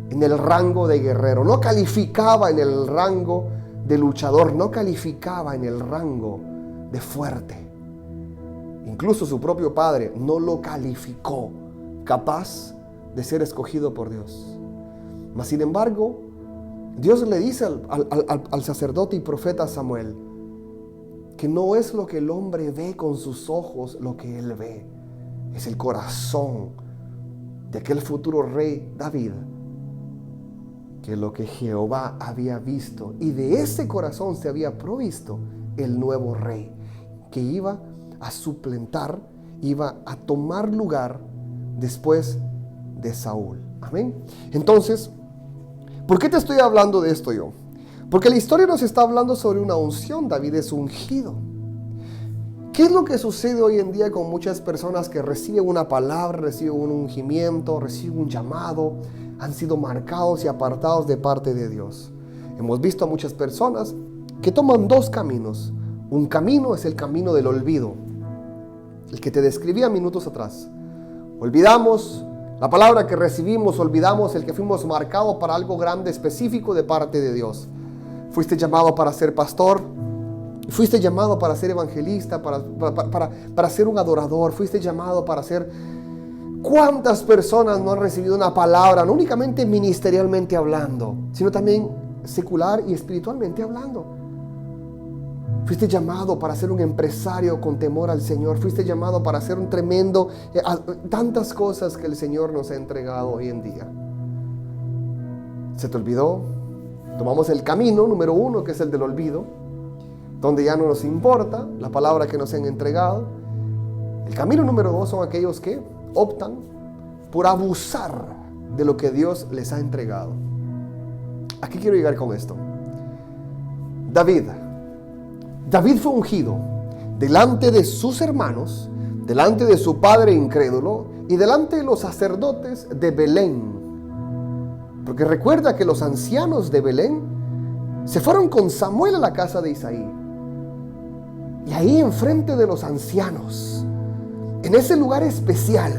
en el rango de guerrero, no calificaba en el rango de luchador, no calificaba en el rango de fuerte. Incluso su propio padre no lo calificó capaz de ser escogido por Dios. Mas sin embargo, Dios le dice al sacerdote y profeta Samuel que no es lo que el hombre ve con sus ojos lo que él ve. Es el corazón de aquel futuro rey David, que lo que Jehová había visto, y de ese corazón se había provisto el nuevo rey que iba a suplantar, iba a tomar lugar después de Saúl. Amén. Entonces, ¿por qué te estoy hablando de esto yo? Porque la historia nos está hablando sobre una unción. David es ungido. ¿Qué es lo que sucede hoy en día con muchas personas que reciben una palabra, reciben un ungimiento, reciben un llamado, han sido marcados y apartados de parte de Dios? Hemos visto a muchas personas que toman dos caminos. Un camino es el camino del olvido, el que te describía minutos atrás. Olvidamos la palabra que recibimos, olvidamos el que fuimos marcados para algo grande, específico de parte de Dios. Fuiste llamado para ser pastor, fuiste llamado para ser evangelista, para ser un adorador, fuiste llamado para ser... ¿Cuántas personas no han recibido una palabra, no únicamente ministerialmente hablando, sino también secular y espiritualmente hablando? Fuiste llamado para ser un empresario con temor al Señor. Fuiste llamado para ser un tremendo... tantas cosas que el Señor nos ha entregado hoy en día. ¿Se te olvidó? Tomamos el camino número 1, que es el del olvido, donde ya no nos importa la palabra que nos han entregado. El camino número 2 son aquellos que optan por abusar de lo que Dios les ha entregado. ¿A qué quiero llegar con esto? David fue ungido delante de sus hermanos, delante de su padre incrédulo y delante de los sacerdotes de Belén. Porque recuerda que los ancianos de Belén se fueron con Samuel a la casa de Isaí. Y ahí enfrente de los ancianos, en ese lugar especial,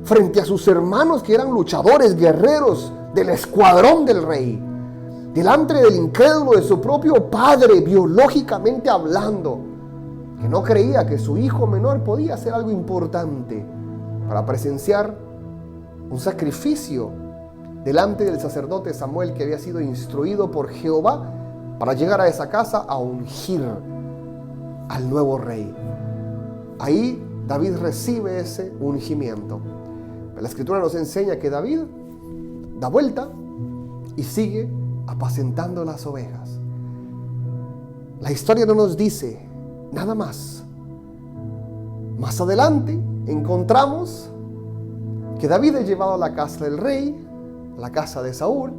frente a sus hermanos que eran luchadores, guerreros del escuadrón del rey, delante del incrédulo de su propio padre, biológicamente hablando, que no creía que su hijo menor podía hacer algo importante para presenciar un sacrificio delante del sacerdote Samuel, que había sido instruido por Jehová para llegar a esa casa a ungir al nuevo rey. Ahí David recibe ese ungimiento. La escritura nos enseña que David da vuelta y sigue apacentando las ovejas. La historia no nos dice nada más. Más adelante encontramos que David es llevado a la casa del rey, a la casa de Saúl,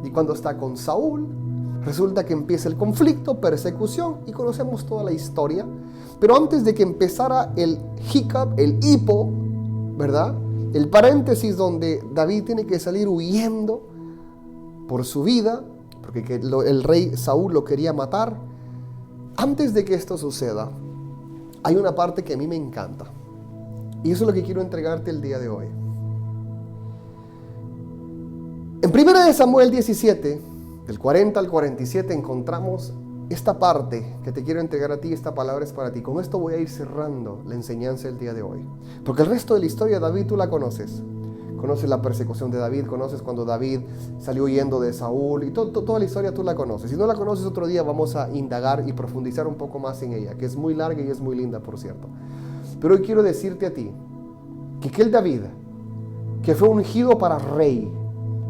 y cuando está con Saúl, resulta que empieza el conflicto, persecución, y conocemos toda la historia. Pero antes de que empezara el hiccup, el hipo, ¿verdad? El paréntesis donde David tiene que salir huyendo por su vida, porque el rey Saúl lo quería matar. Antes de que esto suceda, hay una parte que a mí me encanta, y eso es lo que quiero entregarte el día de hoy. En 1 Samuel 17, del 40 al 47, encontramos esta parte que te quiero entregar a ti. Esta palabra es para ti. Con esto voy a ir cerrando la enseñanza del día de hoy, porque el resto de la historia de David tú la conoces. Conoces la persecución de David, conoces cuando David salió huyendo de Saúl, y toda la historia tú la conoces. Si no la conoces, otro día vamos a indagar y profundizar un poco más en ella, que es muy larga y es muy linda, por cierto. Pero hoy quiero decirte a ti que aquel David que fue ungido para rey,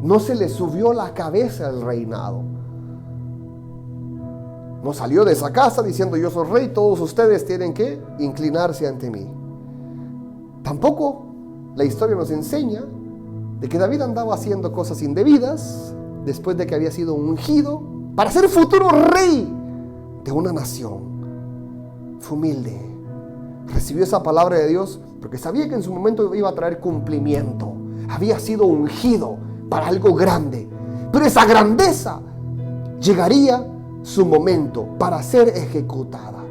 no se le subió la cabeza al reinado. No salió de esa casa diciendo: yo soy rey, todos ustedes tienen que inclinarse ante mí. Tampoco la historia nos enseña de que David andaba haciendo cosas indebidas después de que había sido ungido para ser futuro rey de una nación. Fue humilde, recibió esa palabra de Dios porque sabía que en su momento iba a traer cumplimiento. Había sido ungido para algo grande, pero esa grandeza llegaría su momento para ser ejecutada.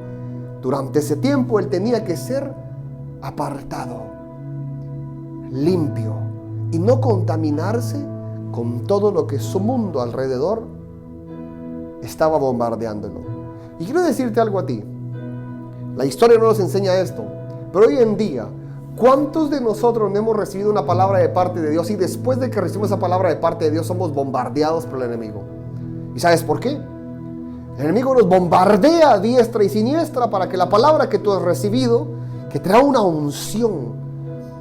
Durante ese tiempo él tenía que ser apartado, limpio, y no contaminarse con todo lo que su mundo alrededor estaba bombardeándolo. Y quiero decirte algo a ti. La historia no nos enseña esto, pero hoy en día, ¿cuántos de nosotros no hemos recibido una palabra de parte de Dios y después de que recibimos esa palabra de parte de Dios somos bombardeados por el enemigo? ¿Y sabes por qué? El enemigo nos bombardea a diestra y siniestra para que la palabra que tú has recibido, que trae una unción,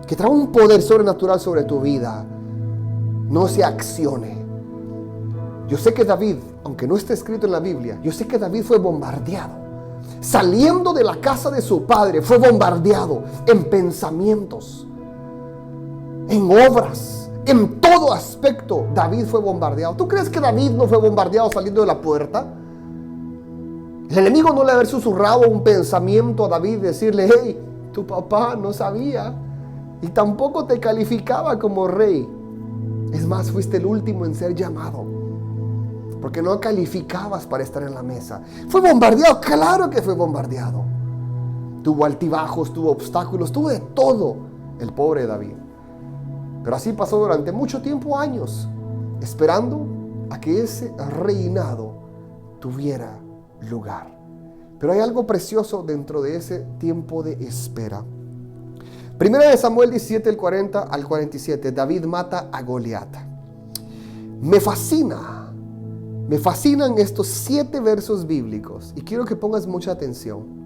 que trae un poder sobrenatural sobre tu vida, no se accione. Yo sé que David, aunque no esté escrito en la Biblia, yo sé que David fue bombardeado. Saliendo de la casa de su padre, fue bombardeado en pensamientos, en obras, en todo todo aspecto David fue bombardeado. ¿Tú crees que David no fue bombardeado saliendo de la puerta? El enemigo no le haber susurrado un pensamiento a David, decirle: hey, tu papá no sabía y tampoco te calificaba como rey. Es más, fuiste el último en ser llamado, porque no calificabas para estar en la mesa. Fue bombardeado, claro que fue bombardeado. Tuvo altibajos, tuvo obstáculos, tuvo de todo el pobre David. Pero así pasó durante mucho tiempo, años, esperando a que ese reinado tuviera lugar. Pero hay algo precioso dentro de ese tiempo de espera. Primera de Samuel 17, el 40 al 47, David mata a Goliat. Me fascinan estos 7 versos bíblicos y quiero que pongas mucha atención.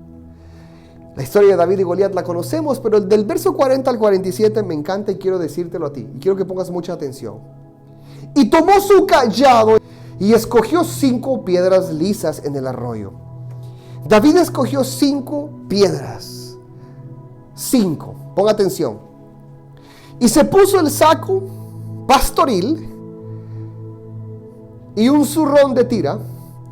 La historia de David y Goliat la conocemos, pero del verso 40 al 47 me encanta y quiero decírtelo a ti. Y quiero que pongas mucha atención. Y tomó su cayado y escogió 5 piedras lisas en el arroyo. David escogió 5 piedras. 5. Ponga atención. Y se puso el saco pastoril y un zurrón de tira,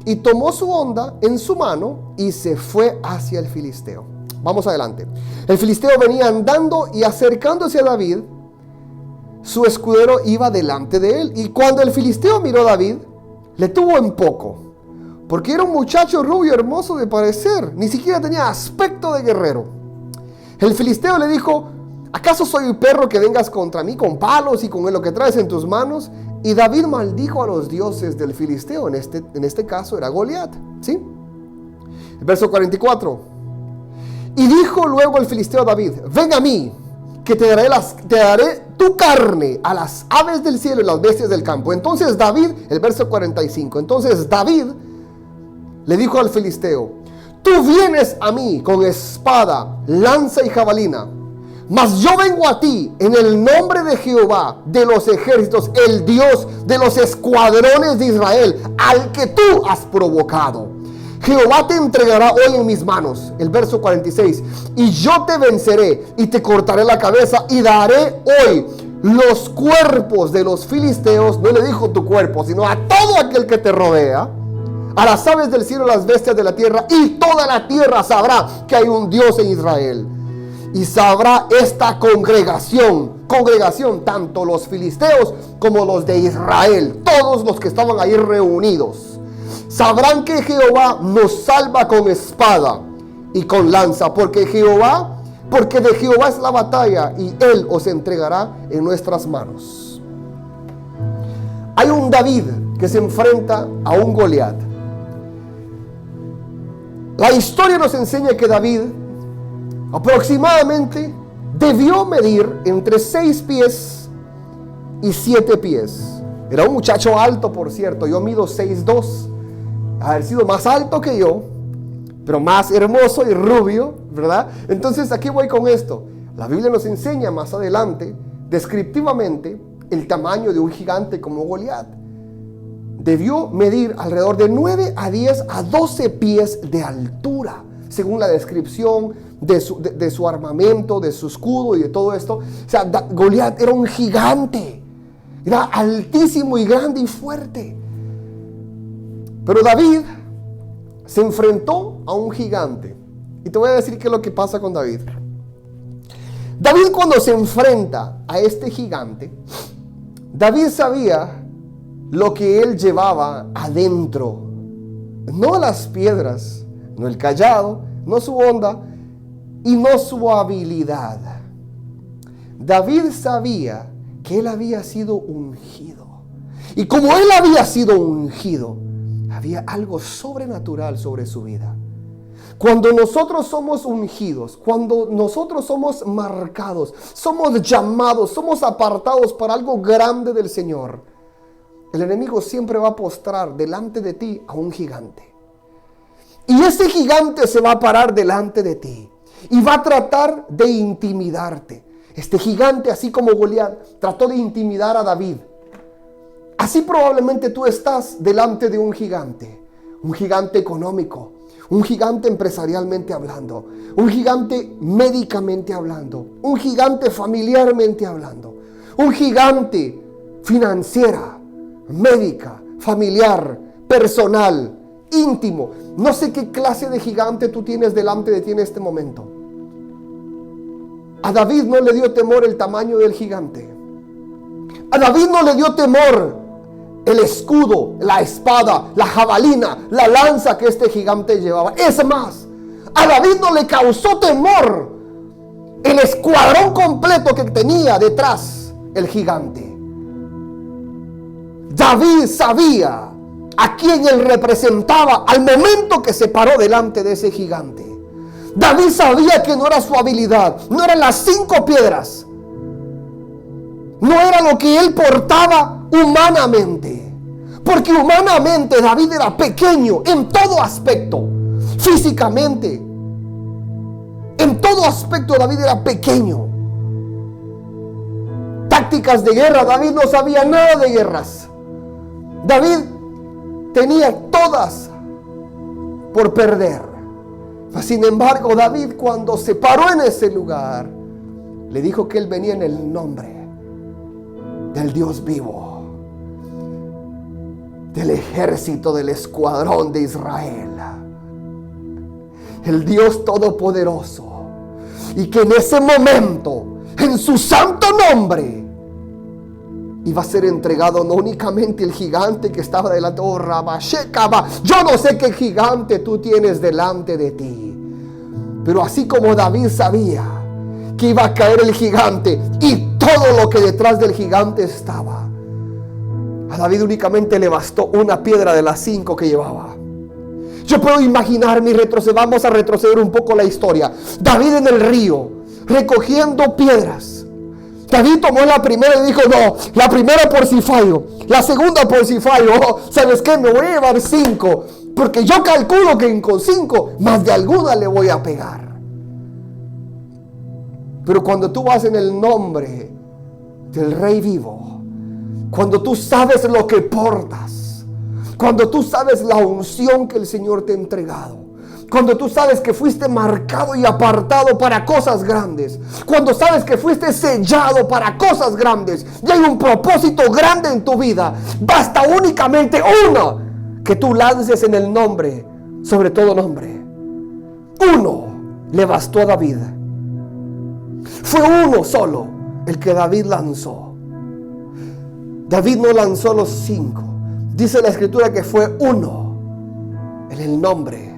y tomó su honda en su mano y se fue hacia el filisteo. Vamos adelante. El filisteo venía andando y acercándose a David, su escudero iba delante de él. Y cuando el filisteo miró a David, le tuvo en poco, porque era un muchacho rubio, hermoso de parecer, ni siquiera tenía aspecto de guerrero. El filisteo le dijo: ¿acaso soy un perro que vengas contra mí con palos y con lo que traes en tus manos? Y David maldijo a los dioses del filisteo. En este caso era Goliat, ¿sí? El verso 44. Y dijo luego el filisteo a David: ven a mí, que te daré tu carne a las aves del cielo y las bestias del campo. Entonces David, el verso 45, entonces David le dijo al filisteo: tú vienes a mí con espada, lanza y jabalina, mas yo vengo a ti en el nombre de Jehová de los ejércitos, el Dios de los escuadrones de Israel, al que tú has provocado. Jehová te entregará hoy en mis manos. El verso 46. Y yo te venceré y te cortaré la cabeza y daré hoy los cuerpos de los filisteos. No le dijo tu cuerpo, sino a todo aquel que te rodea, a las aves del cielo, las bestias de la tierra, y toda la tierra sabrá que hay un Dios en Israel. Y sabrá esta congregación, tanto los filisteos como los de Israel, todos los que estaban ahí reunidos, sabrán que Jehová nos salva con espada y con lanza, porque de Jehová es la batalla y Él os entregará en nuestras manos. Hay un David que se enfrenta a un Goliat. La historia nos enseña que David aproximadamente debió medir entre 6 pies y 7 pies. Era un muchacho alto, por cierto. Yo mido 6'2". Haber sido más alto que yo, pero más hermoso y rubio, ¿verdad? Entonces, aquí voy con esto. La Biblia nos enseña más adelante, descriptivamente, el tamaño de un gigante como Goliat. Debió medir alrededor de 9 a 10 a 12 pies de altura, según la descripción de su armamento, de su escudo y de todo esto. O sea, Goliat era un gigante. Era altísimo y grande y fuerte. Pero David se enfrentó a un gigante. Y te voy a decir qué es lo que pasa con David. David, cuando se enfrenta a este gigante, David sabía lo que él llevaba adentro. No las piedras, no el cayado, no su honda y no su habilidad. David sabía que él había sido ungido. Y como él había sido ungido, había algo sobrenatural sobre su vida. Cuando nosotros somos ungidos, cuando nosotros somos marcados, somos llamados, somos apartados para algo grande del Señor, el enemigo siempre va a postrar delante de ti a un gigante. Y ese gigante se va a parar delante de ti y va a tratar de intimidarte. Este gigante, así como Goliat, trató de intimidar a David. Así probablemente tú estás delante de un gigante económico, un gigante empresarialmente hablando, un gigante médicamente hablando, un gigante familiarmente hablando, un gigante financiera, médica, familiar, personal, íntimo. No sé qué clase de gigante tú tienes delante de ti en este momento. A David no le dio temor el tamaño del gigante. A David no le dio temor el escudo, la espada, la jabalina, la lanza que este gigante llevaba. Es más, a David no le causó temor el escuadrón completo que tenía detrás el gigante. David sabía a quién él representaba al momento que se paró delante de ese gigante. David sabía que no era su habilidad, no eran las 5 piedras, no era lo que él portaba humanamente, porque humanamente David era pequeño en todo aspecto, físicamente, en todo aspecto David era pequeño. Tácticas de guerra, David no sabía nada de guerras. David tenía todas por perder. Sin embargo, David, cuando se paró en ese lugar, le dijo que él venía en el nombre del Dios vivo, del ejército, del escuadrón de Israel, el Dios todopoderoso, y que en ese momento, en su santo nombre, iba a ser entregado no únicamente el gigante que estaba delante. Oh, Rabashekaba, yo no sé qué gigante tú tienes delante de ti, pero así como David sabía que iba a caer el gigante y todo lo que detrás del gigante estaba, a David únicamente le bastó una piedra de las 5 que llevaba. Yo puedo imaginarme y vamos a retroceder un poco la historia. David en el río recogiendo piedras. David tomó la primera y dijo: no, la primera por si fallo, la segunda por si fallo. Oh, ¿sabes qué? Me voy a llevar 5, porque yo calculo que con 5 más de alguna le voy a pegar. Pero cuando tú vas en el nombre del Rey vivo, cuando tú sabes lo que portas, cuando tú sabes la unción que el Señor te ha entregado, cuando tú sabes que fuiste marcado y apartado para cosas grandes, cuando sabes que fuiste sellado para cosas grandes y hay un propósito grande en tu vida, basta únicamente uno que tú lances en el nombre, sobre todo nombre. Uno le bastó a David. Fue uno solo el que David lanzó. David no lanzó los 5. Dice la escritura que fue uno en el nombre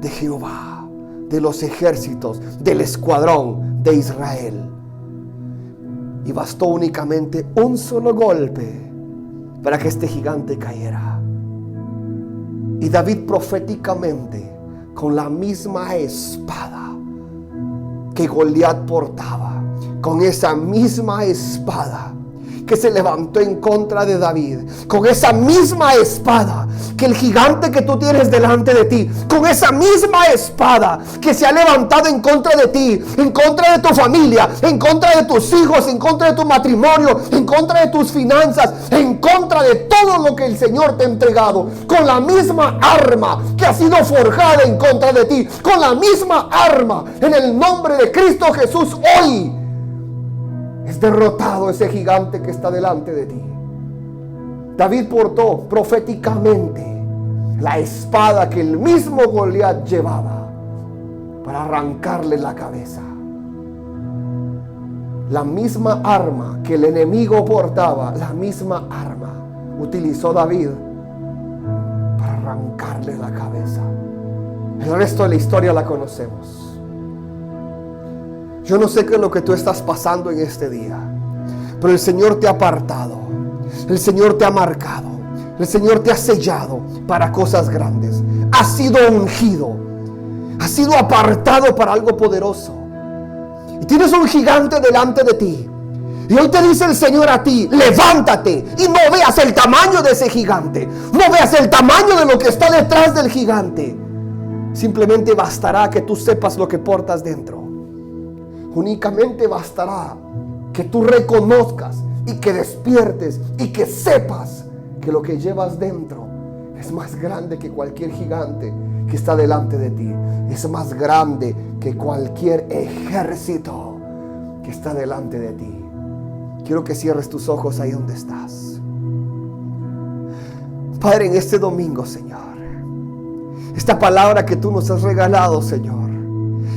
de Jehová, de los ejércitos, del escuadrón de Israel. Y bastó únicamente un solo golpe para que este gigante cayera. Y David proféticamente, con la misma espada que Goliat portaba, con esa misma espada que se levantó en contra de David, con esa misma espada que el gigante que tú tienes delante de ti, con esa misma espada que se ha levantado en contra de ti, en contra de tu familia, en contra de tus hijos, en contra de tu matrimonio, en contra de tus finanzas, en contra de todo lo que el Señor te ha entregado, con la misma arma que ha sido forjada en contra de ti, con la misma arma, en el nombre de Cristo Jesús, hoy es derrotado ese gigante que está delante de ti. David portó proféticamente la espada que el mismo Goliat llevaba para arrancarle la cabeza. La misma arma que el enemigo portaba, la misma arma utilizó David para arrancarle la cabeza. El resto de la historia la conocemos. Yo no sé qué es lo que tú estás pasando en este día, pero el Señor te ha apartado, el Señor te ha marcado, el Señor te ha sellado para cosas grandes. Has sido ungido, has sido apartado para algo poderoso. Y tienes un gigante delante de ti. Y hoy te dice el Señor a ti: levántate y no veas el tamaño de ese gigante, no veas el tamaño de lo que está detrás del gigante. Simplemente bastará que tú sepas lo que portas dentro. Únicamente bastará que tú reconozcas y que despiertes y que sepas que lo que llevas dentro es más grande que cualquier gigante que está delante de ti. Es más grande que cualquier ejército que está delante de ti. quiero que cierres tus ojos ahí donde estás. Padre, en este domingo, Señor, esta palabra que tú nos has regalado, Señor,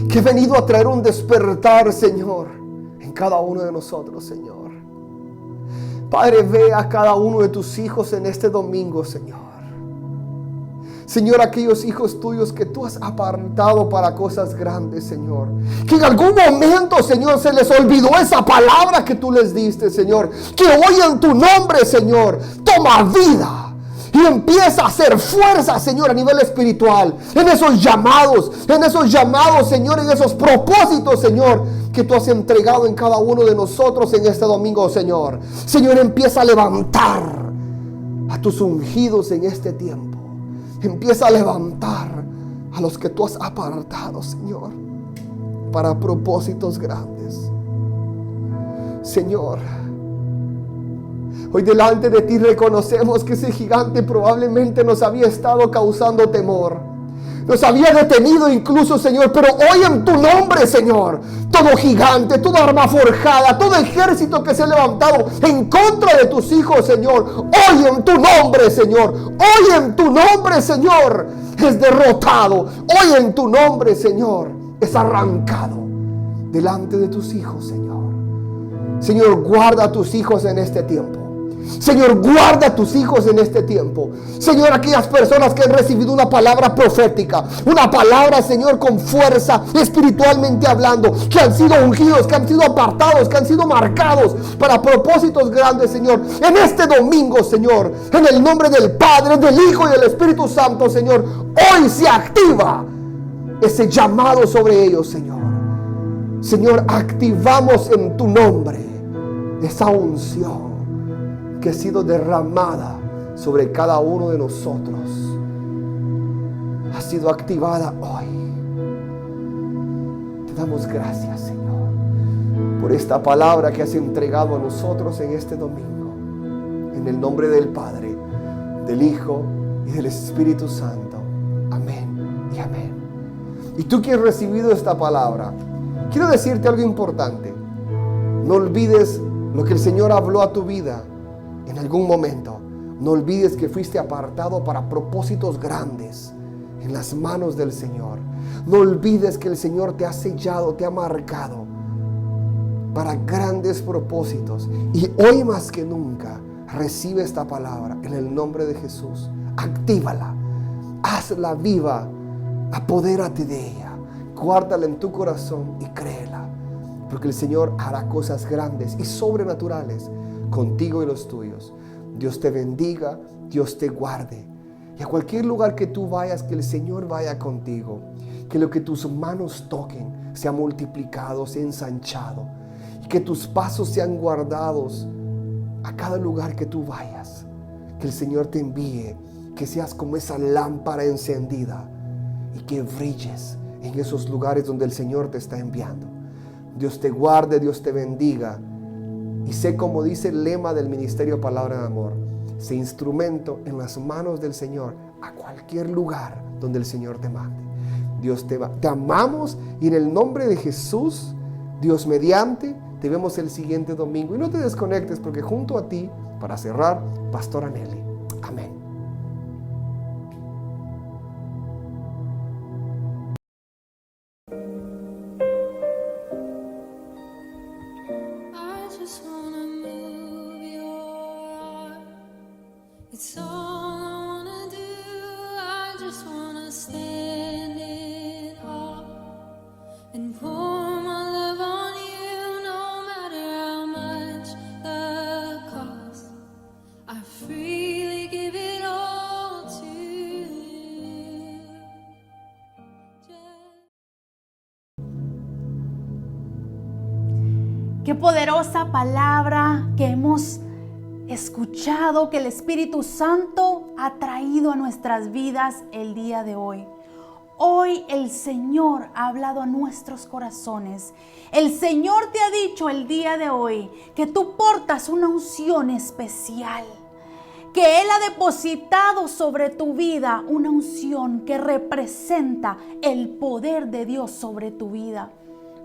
que he venido a traer un despertar, Señor, en cada uno de nosotros, Señor. Padre, ve a cada uno de tus hijos en este domingo, Señor. Señor, aquellos hijos tuyos que tú has apartado para cosas grandes, Señor. Que en algún momento, Señor, se les olvidó esa palabra que tú les diste, Señor. Que hoy en tu nombre, Señor, toma vida y empieza a hacer fuerza, Señor, a nivel espiritual. En esos llamados, Señor, en esos propósitos, Señor, que tú has entregado en cada uno de nosotros en este domingo, Señor. Señor, empieza a levantar a tus ungidos en este tiempo. Empieza a levantar a los que tú has apartado, Señor, para propósitos grandes. Señor, hoy delante de ti reconocemos que ese gigante probablemente nos había estado causando temor. Nos había detenido incluso, Señor, pero hoy en tu nombre, Señor, todo gigante, toda arma forjada, todo ejército que se ha levantado en contra de tus hijos, Señor, hoy en tu nombre, Señor, hoy en tu nombre, Señor, es derrotado. Hoy en tu nombre, Señor, es arrancado delante de tus hijos, Señor. Señor, guarda a tus hijos en este tiempo. Señor, guarda a tus hijos en este tiempo. Señor, aquellas personas que han recibido una palabra profética, una palabra, Señor, con fuerza, espiritualmente hablando, que han sido ungidos, que han sido apartados, que han sido marcados para propósitos grandes, Señor. En este domingo, Señor, en el nombre del Padre, del Hijo y del Espíritu Santo, Señor, hoy se activa ese llamado sobre ellos, Señor. Señor, activamos en tu nombre esa unción que ha sido derramada sobre cada uno de nosotros. Ha sido activada hoy. Te damos gracias, Señor, por esta palabra que has entregado a nosotros en este domingo. En el nombre del Padre, del Hijo y del Espíritu Santo. Amén y amén. Y tú que has recibido esta palabra, quiero decirte algo importante. No olvides lo que el Señor habló a tu vida en algún momento. No olvides que fuiste apartado para propósitos grandes en las manos del Señor. No olvides que el Señor te ha sellado, te ha marcado para grandes propósitos. Y hoy más que nunca, recibe esta palabra en el nombre de Jesús. Actívala, hazla viva, apodérate de ella, guárdala en tu corazón y créela, porque el Señor hará cosas grandes y sobrenaturales contigo y los tuyos. Dios te bendiga, Dios te guarde. Y a cualquier lugar que tú vayas, que el Señor vaya contigo. Que lo que tus manos toquen sea multiplicado, sea ensanchado. Y que tus pasos sean guardados a cada lugar que tú vayas. Que el Señor te envíe, que seas como esa lámpara encendida y que brilles en esos lugares donde el Señor te está enviando. Dios te guarde, Dios te bendiga. Y sé, como dice el lema del Ministerio Palabra de Amor, sé instrumento en las manos del Señor a cualquier lugar donde el Señor te mande. Dios te amamos, y en el nombre de Jesús, Dios mediante, te vemos el siguiente domingo. Y no te desconectes, porque junto a ti, para cerrar, Pastora Nelly. Amén. It's all I wanna do. I just wanna stand in awe and pour my love on you, no matter how much the cost. I freely give it all to you. Qué poderosa palabra que hemos escuchado, que el Espíritu Santo ha traído a nuestras vidas el día de hoy. Hoy el Señor ha hablado a nuestros corazones. El Señor te ha dicho el día de hoy que tú portas una unción especial, que Él ha depositado sobre tu vida una unción que representa el poder de Dios sobre tu vida.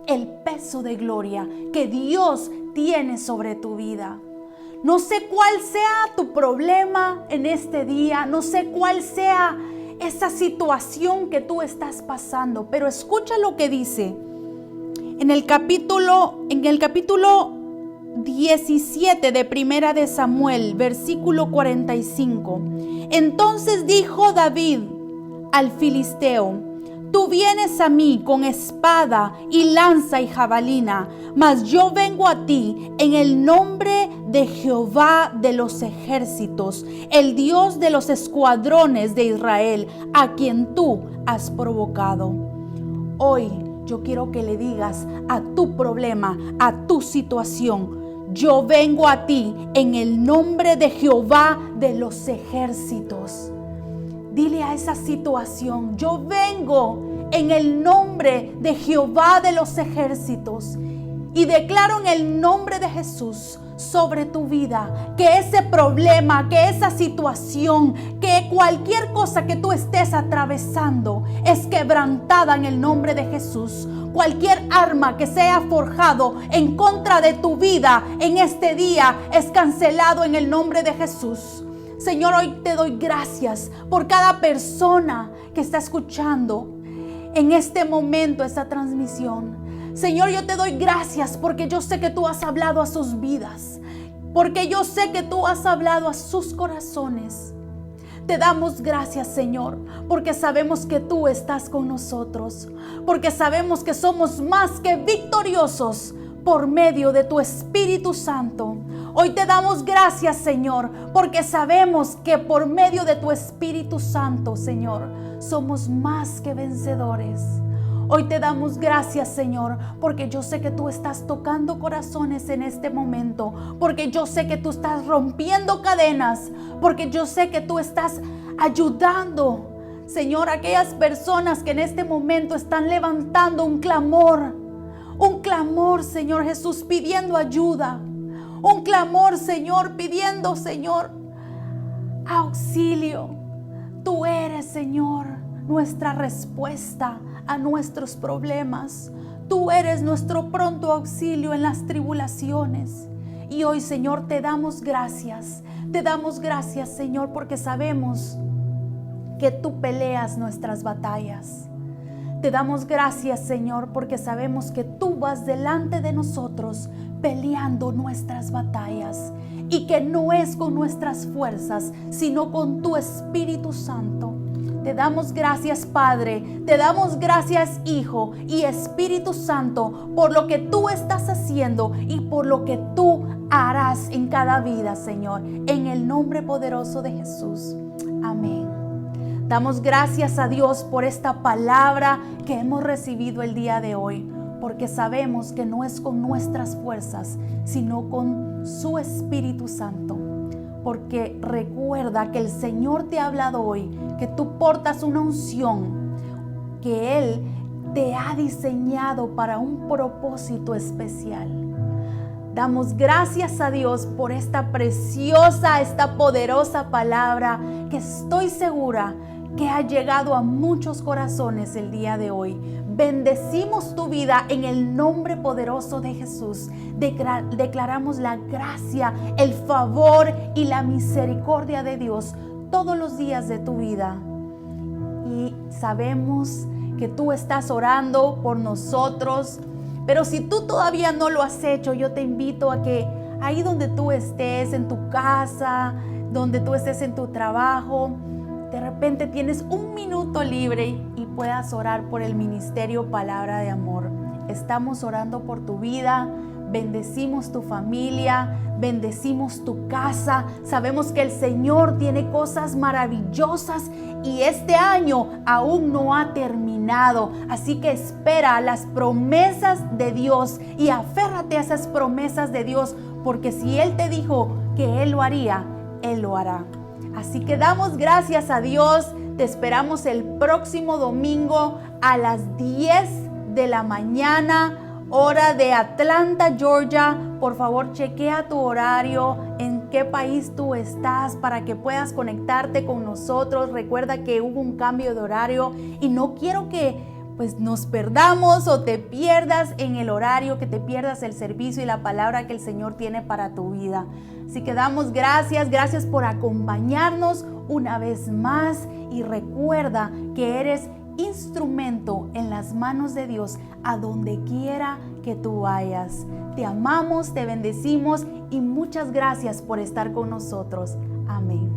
El peso de gloria que Dios tiene sobre tu vida. No sé cuál sea tu problema en este día, no sé cuál sea esa situación que tú estás pasando, pero escucha lo que dice en el capítulo 17 de Primera de Samuel, versículo 45. Entonces dijo David al filisteo: tú vienes a mí con espada y lanza y jabalina, mas yo vengo a ti en el nombre de Jehová de los ejércitos, el Dios de los escuadrones de Israel, a quien tú has provocado. Hoy yo quiero que le digas a tu problema, a tu situación: yo vengo a ti en el nombre de Jehová de los ejércitos. Dile a esa situación: yo vengo en el nombre de Jehová de los ejércitos. Y declaro en el nombre de Jesús sobre tu vida que ese problema, que esa situación, que cualquier cosa que tú estés atravesando es quebrantada en el nombre de Jesús. Cualquier arma que sea forjado en contra de tu vida en este día es cancelado en el nombre de Jesús. Señor, hoy te doy gracias por cada persona que está escuchando en este momento esta transmisión. Señor, yo te doy gracias porque yo sé que tú has hablado a sus vidas, porque yo sé que tú has hablado a sus corazones. Te damos gracias, Señor, porque sabemos que tú estás con nosotros, porque sabemos que somos más que victoriosos por medio de tu Espíritu Santo. Hoy te damos gracias, Señor, porque sabemos que por medio de tu Espíritu Santo, Señor, somos más que vencedores. Hoy te damos gracias, Señor, porque yo sé que tú estás tocando corazones en este momento, porque yo sé que tú estás rompiendo cadenas, porque yo sé que tú estás ayudando, Señor, a aquellas personas que en este momento están levantando un clamor, Señor Jesús, pidiendo ayuda, un clamor, Señor, pidiendo, Señor, auxilio. Tú eres, Señor, nuestra respuesta a nuestros problemas. Tú eres nuestro pronto auxilio en las tribulaciones. Y hoy, Señor, te damos gracias. Te damos gracias, Señor, porque sabemos que tú peleas nuestras batallas. Te damos gracias, Señor, porque sabemos que tú vas delante de nosotros peleando nuestras batallas y que no es con nuestras fuerzas, sino con tu Espíritu Santo. Te damos gracias, Padre, te damos gracias, Hijo y Espíritu Santo, por lo que tú estás haciendo y por lo que tú harás en cada vida, Señor, en el nombre poderoso de Jesús. Amén. Damos gracias a Dios por esta palabra que hemos recibido el día de hoy, porque sabemos que no es con nuestras fuerzas, sino con su Espíritu Santo. Porque recuerda que el Señor te ha hablado hoy, que tú portas una unción, que Él te ha diseñado para un propósito especial. Damos gracias a Dios por esta preciosa, esta poderosa palabra que estoy segura que ha llegado a muchos corazones el día de hoy. Bendecimos tu vida en el nombre poderoso de Jesús. Declaramos la gracia, el favor y la misericordia de Dios todos los días de tu vida. Y sabemos que tú estás orando por nosotros, pero si tú todavía no lo has hecho, yo te invito a que ahí donde tú estés, en tu casa, donde tú estés en tu trabajo, de repente tienes un minuto libre y puedas orar por el ministerio Palabra de Amor. Estamos orando por tu vida, bendecimos tu familia, bendecimos tu casa. Sabemos que el Señor tiene cosas maravillosas y este año aún no ha terminado. Así que espera las promesas de Dios y aférrate a esas promesas de Dios, porque si Él te dijo que Él lo haría, Él lo hará. Así que damos gracias a Dios. Te esperamos el próximo domingo a las 10 de la mañana, hora de Atlanta, Georgia. Por favor, chequea tu horario, en qué país tú estás, para que puedas conectarte con nosotros. Recuerda que hubo un cambio de horario y no quiero que pues nos perdamos o te pierdas en el horario, que te pierdas el servicio y la palabra que el Señor tiene para tu vida. Así que damos gracias por acompañarnos una vez más y recuerda que eres instrumento en las manos de Dios a donde quiera que tú vayas. Te amamos, te bendecimos y muchas gracias por estar con nosotros. Amén.